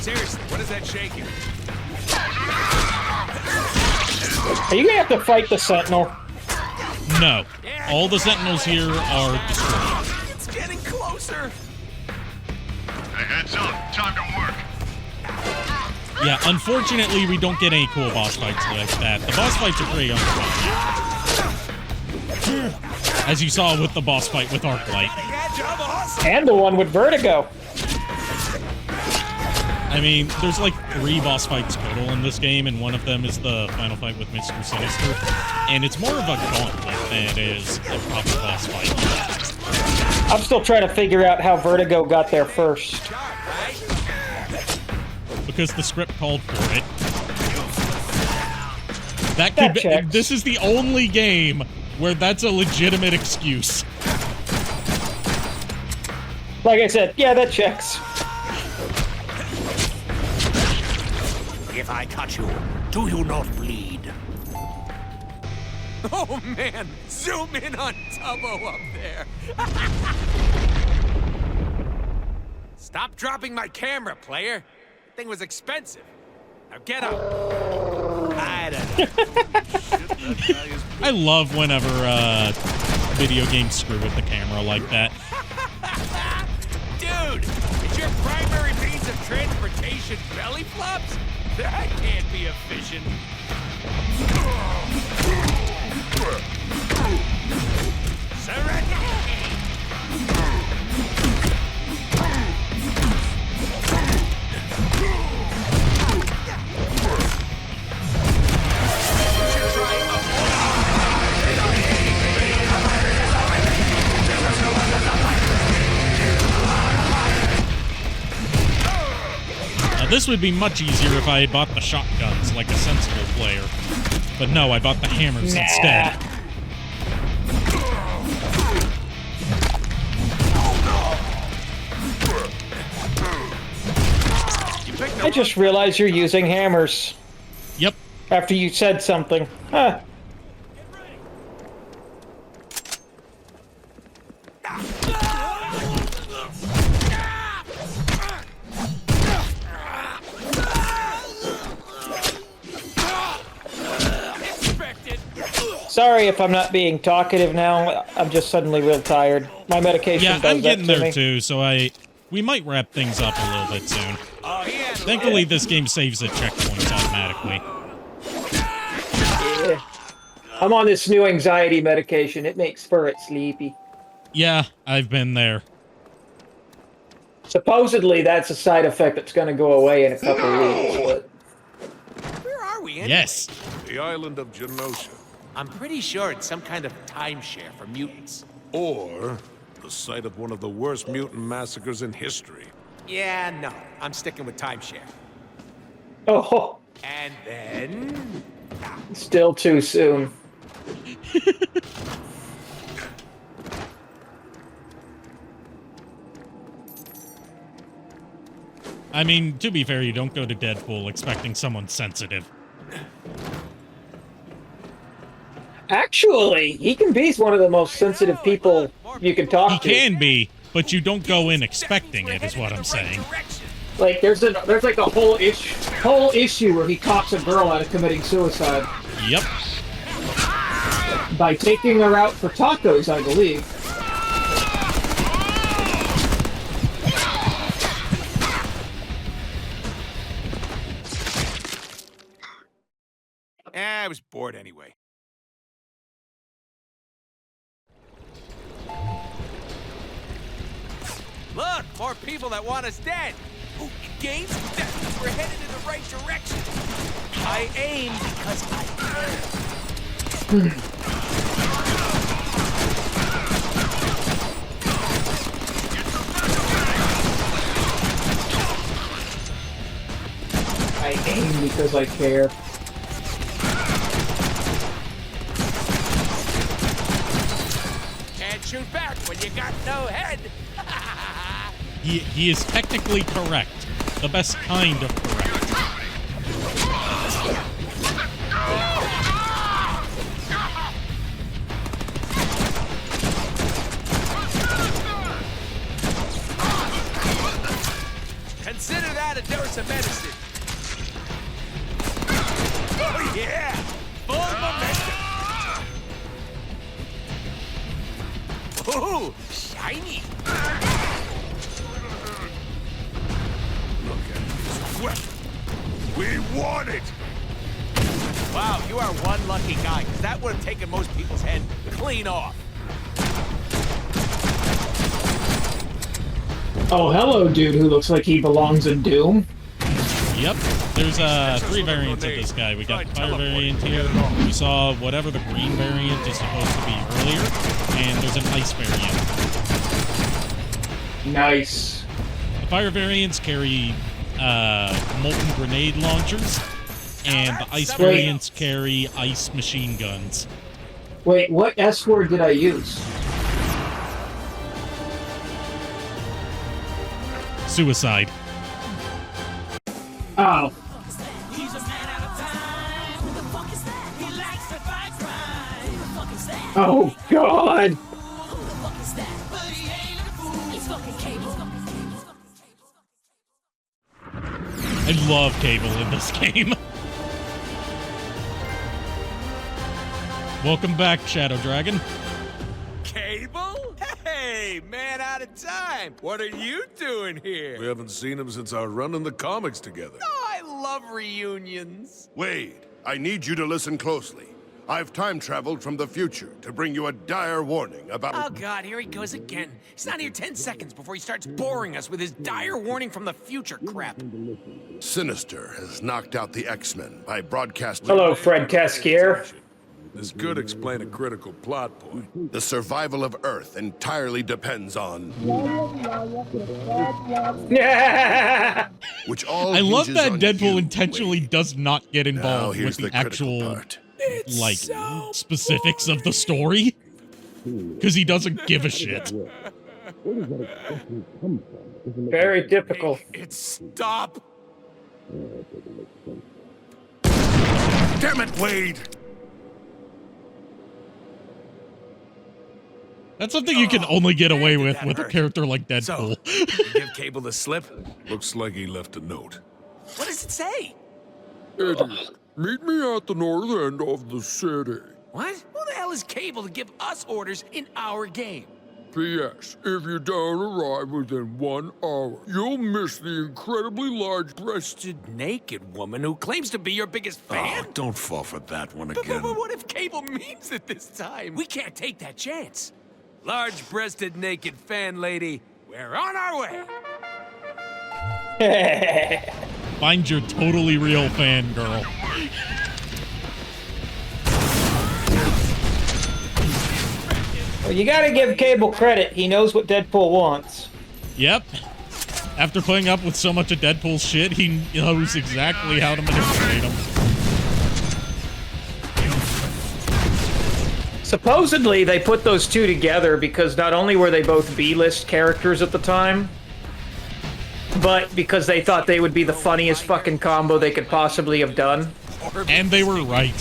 Seriously, what is that shaking? Are you gonna have to fight the Sentinel? No. All the Sentinels here are destroyed. It's getting closer. Hey, heads up. Time to work. Yeah, unfortunately, we don't get any cool boss fights like that. The boss fights are pretty unfun. As you saw with the boss fight with Arclight. And the one with Vertigo. I mean, there's like 3 boss fights total in this game, and one of them is the final fight with Mr. Sinister. And it's more of a gauntlet than it is a proper boss fight. I'm still trying to figure out how Vertigo got there first. Because the script called for it. That could be, checks. this is the only game where that's a legitimate excuse. Like I said, yeah, that checks. If I cut you, do you not bleed? Oh man, zoom in on Tubbo up there. Stop dropping my camera, player. Thing was expensive. Now get up. I don't know. I love whenever video games screw with the camera like that. Dude, is your primary means of transportation belly flops? That can't be efficient. Surrender! Now, this would be much easier if I had bought the shotguns like a sensible player. But no, I bought the hammers instead. I just realized you're using hammers. Yep. After you said something. Huh. Sorry if I'm not being talkative now. I'm just suddenly real tired. My medication does I'm getting that to there me. too, so we might wrap things up a little bit soon. Thankfully, this game saves at checkpoints automatically. Yeah. I'm on this new anxiety medication. It makes Furret sleepy. Yeah, I've been there. Supposedly, that's a side effect that's going to go away in a couple of weeks. But Where are we anyway? Yes. The island of Genosha. I'm pretty sure it's some kind of timeshare for mutants. Or the site of one of the worst mutant massacres in history. Yeah, no. I'm sticking with timeshare. oh, And then... still too soon. I mean, to be fair, you don't go to Deadpool expecting someone sensitive. Actually, he can be one of the most sensitive people you can talk to. He can be, but you don't go in expecting it, is what I'm saying. Like, there's like a whole issue where he talks a girl out of committing suicide. Yep. By taking her out for tacos, I believe. I was bored anyway. Look, more people that want us dead. Ooh, games? That means we're headed in the right direction. I aim because I I aim because I care. Can't shoot back when you got no head. He is technically correct. The best kind of correct. Consider that a dose of medicine. Oh yeah! Full momentum. Ooh, shiny. Look at this weapon. We want it! Wow, you are one lucky guy, because that would have taken most people's head clean off. Oh, hello, dude who looks like he belongs in Doom. Yep, there's 3 variants of this guy. We got the fire variant here. We saw whatever the green variant is supposed to be earlier, and there's an ice variant. Nice. The fire variants carry molten grenade launchers, and the ice variants carry ice machine guns. Wait, what S word did I use? Suicide. Oh. Oh, God. I love Cable in this game. Welcome back, Shadow Dragon. Cable? Hey, man out of time. What are you doing here? We haven't seen him since our run in the comics together. Oh, I love reunions. Wade, I need you to listen closely. I've time-traveled from the future to bring you a dire warning about... Oh, God, here he goes again. He's not here 10 seconds before he starts boring us with his dire warning from the future crap. Sinister has knocked out the X-Men by broadcasting... Hello, Fred Taskier. This could explain a critical plot point. The survival of Earth entirely depends on... which all I love hinges that on Deadpool you, intentionally does not get Now, involved with here's the the critical actual, part. like, specifics of the story. Because he doesn't give a shit. Very typical. Stop. Damn it, Wade! That's something you can only get away with a character like Deadpool. Give Cable the slip? Looks like he left a note. What does it say? Eddie, meet me at the north end of the city. What? Who the hell is Cable to give us orders in our game? P.S. If you don't arrive within 1 hour, you'll miss the incredibly large-breasted naked woman who claims to be your biggest fan? Oh, don't fall for that one But again. what if Cable means it this time? We can't take that chance. Large-breasted naked fan lady, we're on our way. Find your totally real fan girl. Well, you gotta give Cable credit. He knows what Deadpool wants. Yep. After putting up with so much of Deadpool's shit, he knows exactly how to manipulate him. Supposedly, they put those two together because not only were they both B-list characters at the time, but because they thought they would be the funniest fucking combo they could possibly have done. And they were right.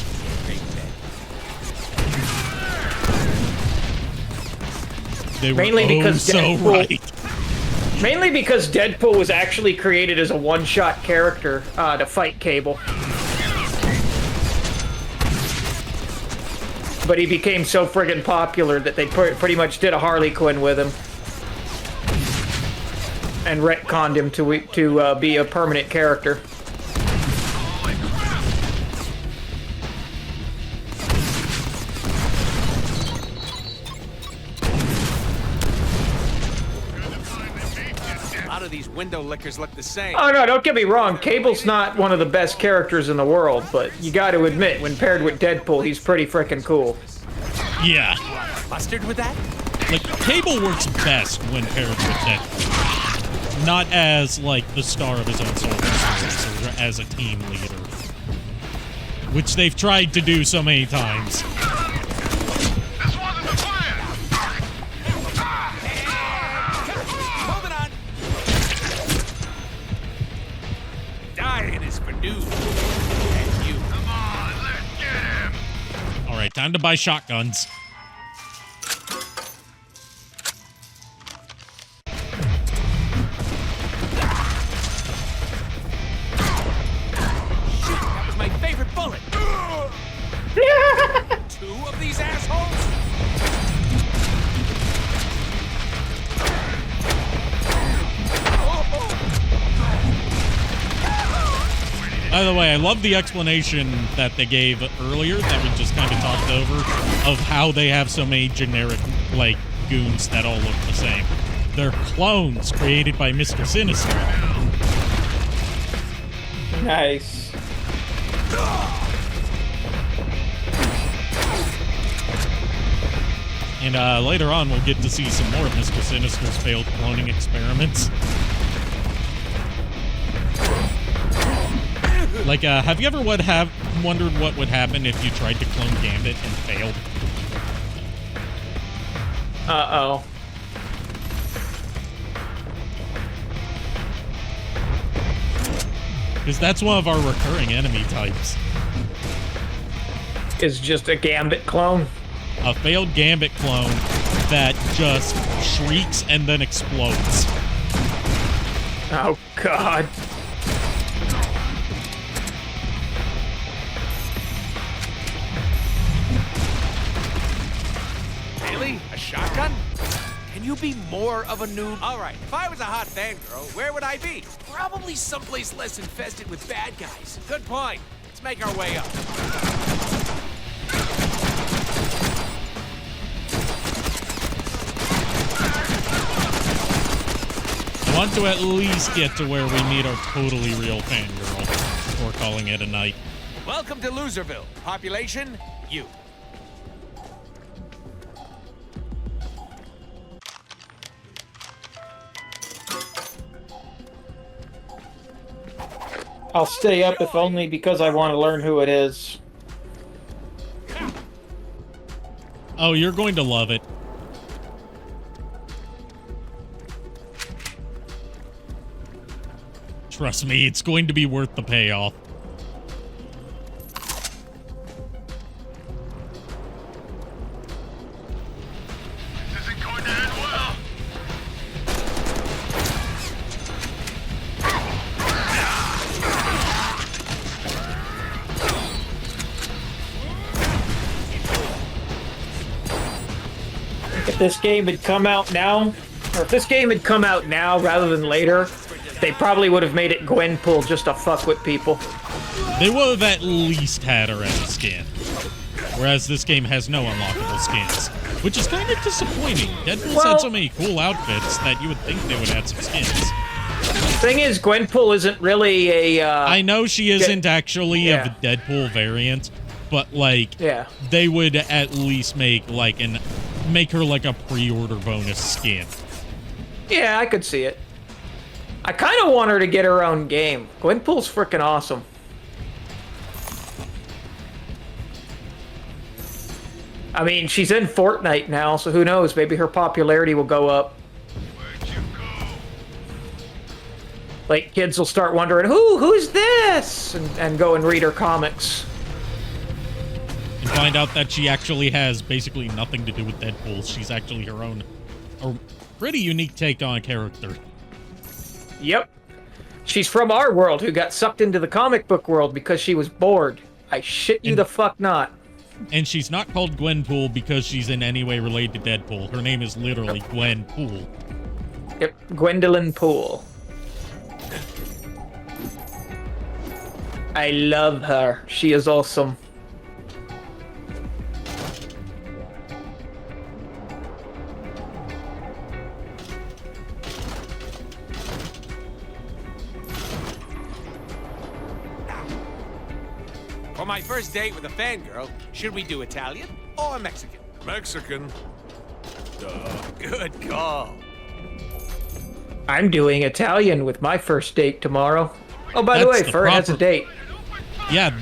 They were Mainly because so Deadpool, right. Mainly because Deadpool was actually created as a one-shot character to fight Cable. But he became so friggin' popular that they pretty much did a Harley Quinn with him. And retconned him to be a permanent character. A lot of these window lickers look the same. Oh no, don't get me wrong, Cable's not one of the best characters in the world, but you gotta admit, when paired with Deadpool, he's pretty frickin' cool. Yeah. Mustard with that? Like, Cable works best when paired with Deadpool. Not as, like, the star of his own soldiers, or as a team leader. Which they've tried to do so many times. Dying is for news. And you. Come on, let's get him. Alright, time to buy shotguns. That was my favorite bullet. Two of these assholes? By the way, I love the explanation that they gave earlier that we just kind of talked over of how they have so many generic, like, goons that all look the same. They're clones created by Mr. Sinister. Nice. And later on, we'll get to see some more of Mr. Sinister's failed cloning experiments. Like, have you ever wondered what would happen if you tried to clone Gambit and failed? Uh-oh. Because that's one of our recurring enemy types. Is just a Gambit clone? A failed Gambit clone that just shrieks and then explodes. Oh, God. Really? A shotgun? Can you be more of a noob? All right, if I was a hot fangirl, where would I be? Probably someplace less infested with bad guys. Good point. Let's make our way up. I want to at least get to where we meet our totally real fangirl before calling it a night. Welcome to Loserville. Population, you. I'll stay up if only because I want to learn who it is. Oh, you're going to love it. Trust me, it's going to be worth the payoff. This isn't going to end well. If this game had come out now, or if this game had come out now rather than later, they probably would have made it Gwenpool just to fuck with people. They would have at least had her as a skin. Whereas this game has no unlockable skins. Which is kind of disappointing. Deadpool's had so many cool outfits that you would think they would add some skins. Thing is, Gwenpool isn't really a... I know she isn't actually of the Deadpool variant, but like, they would at least make like make her like a pre-order bonus skin. Yeah, I could see it. I kind of want her to get her own game. Gwenpool's freaking awesome. I mean, she's in Fortnite now, so who knows? Maybe her popularity will go up. Like, kids will start wondering, who's this? And go and read her comics. And find out that she actually has basically nothing to do with Deadpool. She's actually her own, a pretty unique take on a character. Yep. She's from our world who got sucked into the comic book world because she was bored. I shit you the fuck not. And she's not called Gwenpool because she's in any way related to Deadpool. Her name is literally Gwen Pool. Yep, Gwendolyn Poole. I love her. She is awesome. For my first date with a fangirl, should we do Italian or Mexican? Mexican. Duh. Good call. I'm doing Italian with my first date tomorrow. Oh, by the way, Fern has a date. Yeah,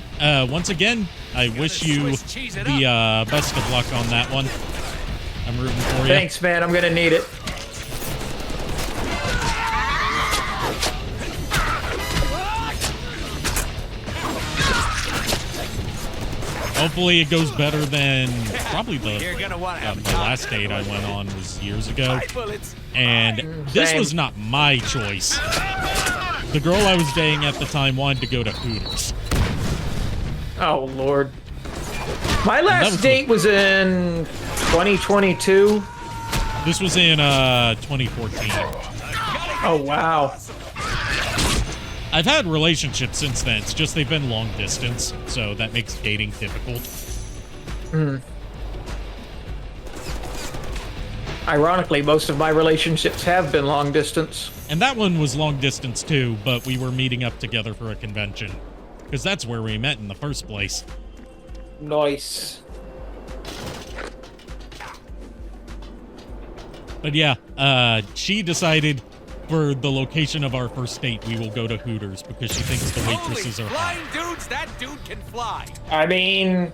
once again, I wish you the best of luck on that one. I'm rooting for you. Thanks, man. I'm gonna need it. Hopefully it goes better than probably the last date I went on was years ago. And this was not my choice. The girl I was dating at the time wanted to go to Hooters. Oh, Lord. My last date was in 2022. This was in 2014. Oh, wow. I've had relationships since then. It's just they've been long distance, so that makes dating difficult. Ironically, most of my relationships have been long distance. And that one was long distance too, but we were meeting up together for a convention. Because that's where we met in the first place. Nice. But yeah, she decided for the location of our first date, we will go to Hooters because she thinks the waitresses are hot. Flying dudes, that dude can fly. I mean,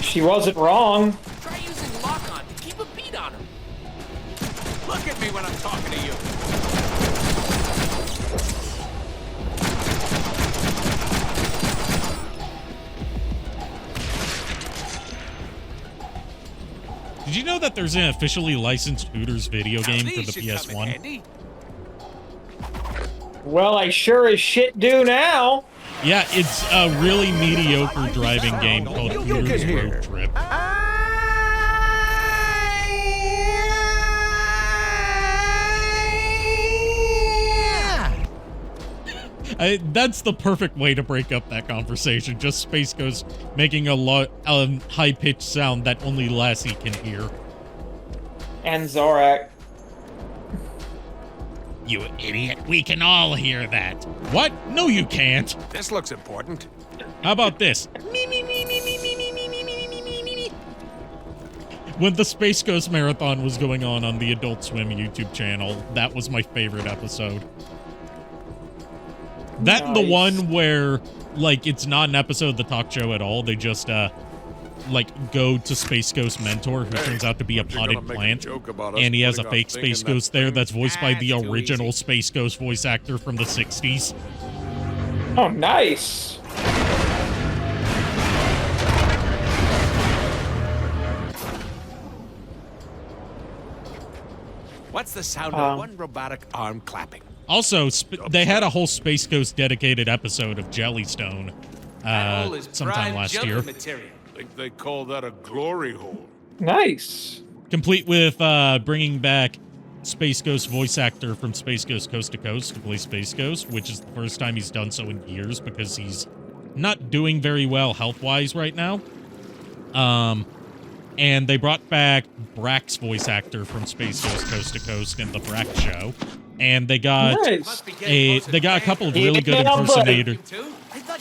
she wasn't wrong. Try using lock-on to keep a beat on him. Look at me when I'm talking to you. Did you know that there's an officially licensed Hooters video game for the PS1? Well, I sure as shit do now. Yeah, it's a really mediocre driving game called Hooters Road Trip. That's the perfect way to break up that conversation. Just Space Ghost making a high-pitched sound that only Lassie can hear. And Zorak. You idiot. We can all hear that. What? No, you can't. This looks important. How about this? When the Space Ghost Marathon was going on the Adult Swim YouTube channel, that was my favorite episode. That and the one where, like, it's not an episode of the talk show at all. They just, like, go to Space Ghost Mentor, who turns out to be a potted plant, and he has a fake Space Ghost there that's voiced by the original Space Ghost voice actor from the 60s. Oh, nice. What's the sound of one robotic arm clapping? Also, they had a whole Space Ghost dedicated episode of Jellystone sometime last year. I think they call that a glory hole. Nice. Complete with bringing back Space Ghost voice actor from Space Ghost Coast to Coast to play Space Ghost, which is the first time he's done so in years because he's not doing very well health-wise right now. And they brought back Brack's voice actor from Space Ghost Coast to Coast in the Brack show. And they got a couple of really good impersonators.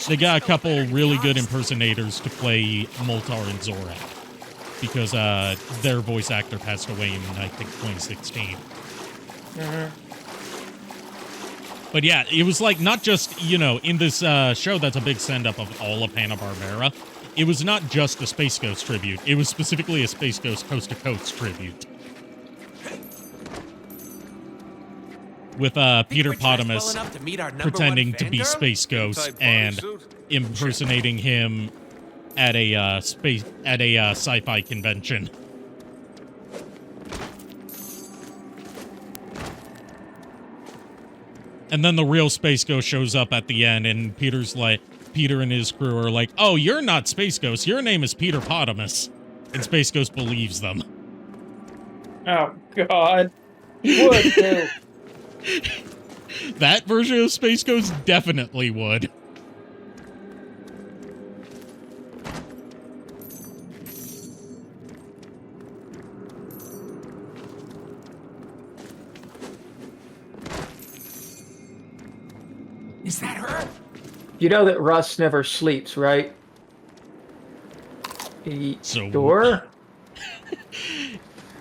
They got a couple really good impersonators to play Moltar and Zorak because their voice actor passed away in, I think, 2016. But yeah, it was like not just, you know, in this show that's a big send-up of all of Hanna-Barbera, it was not just a Space Ghost tribute. It was specifically a Space Ghost Coast to Coast tribute. With Peter Potamus pretending to be Space Ghost and impersonating him at a sci-fi convention. And then the real Space Ghost shows up at the end, and Peter and his crew are like, "Oh, you're not Space Ghost. Your name is Peter Potamus," and Space Ghost believes them. Oh God, he would too. That version of Space Ghost definitely would. Is that her? You know that Russ never sleeps, right? Sure.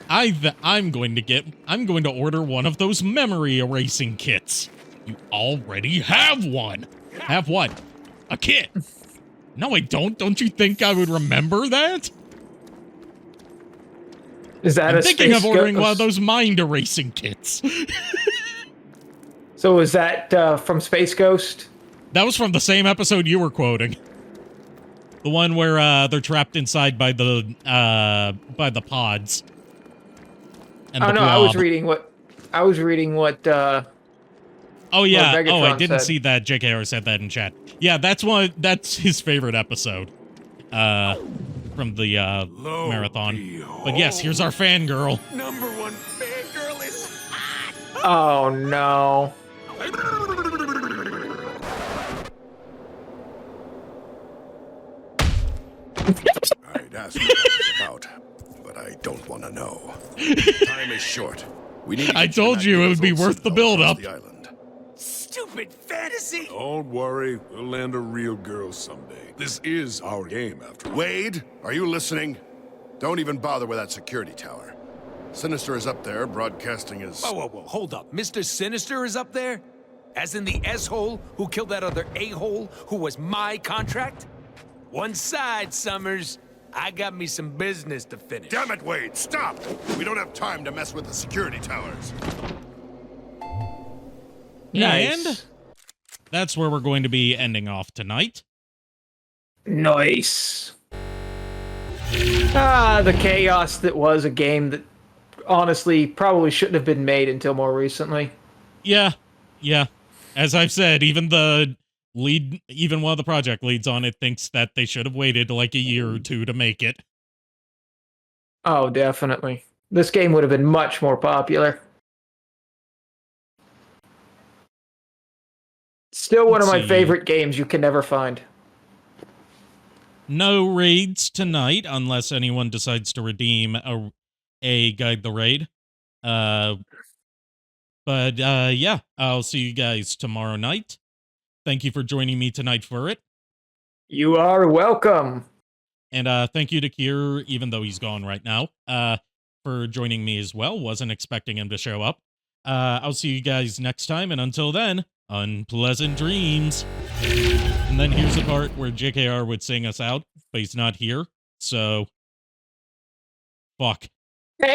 I'm going to order one of those memory erasing kits. You already have one. Have what? A kit. No, I don't. Don't you think I would remember that? Is that I'm thinking of ordering one of those mind erasing kits. So is that from Space Ghost? That was from the same episode you were quoting. The one where they're trapped inside by the pods. And oh no, blob. I was reading what. Oh yeah. What I didn't said. see that. JKR said that in chat. Yeah, that's his favorite episode. From the marathon. But yes, here's our fangirl. Number one fangirl is hot. Oh no. I'd ask you about, but I don't want want to know. Time is short. We need. I told you it would be worth the build-up. Stupid fantasy! Don't worry, we'll land a real girl someday. This is our game, after all. Wade, are you listening? Don't even bother with that security tower. Sinister is up there, broadcasting his... Whoa, hold up. Mr. Sinister is up there? As in the S-hole who killed that other A-hole who was my contract? One side, Summers. I got me some business to finish. Damn it, Wade, stop! We don't have time to mess with the security towers. Nice. And that's where we're going to be ending off tonight. Nice. The chaos that was a game that honestly probably shouldn't have been made until more recently. Yeah. As I've said, even one of the project leads on it thinks that they should have waited like a year or two to make it. Oh, definitely. This game would have been much more popular. Still one of my favorite games you can never find. No raids tonight, unless anyone decides to redeem a Guide the Raid. Yeah, I'll see you guys tomorrow night. Thank you for joining me tonight for it. You are welcome. And thank you to Kier, even though he's gone right now, for joining me as well. Wasn't expecting him to show up. I'll see you guys next time, and until then, unpleasant dreams. And then here's the part where JKR would sing us out, but he's not here, so fuck. Hey.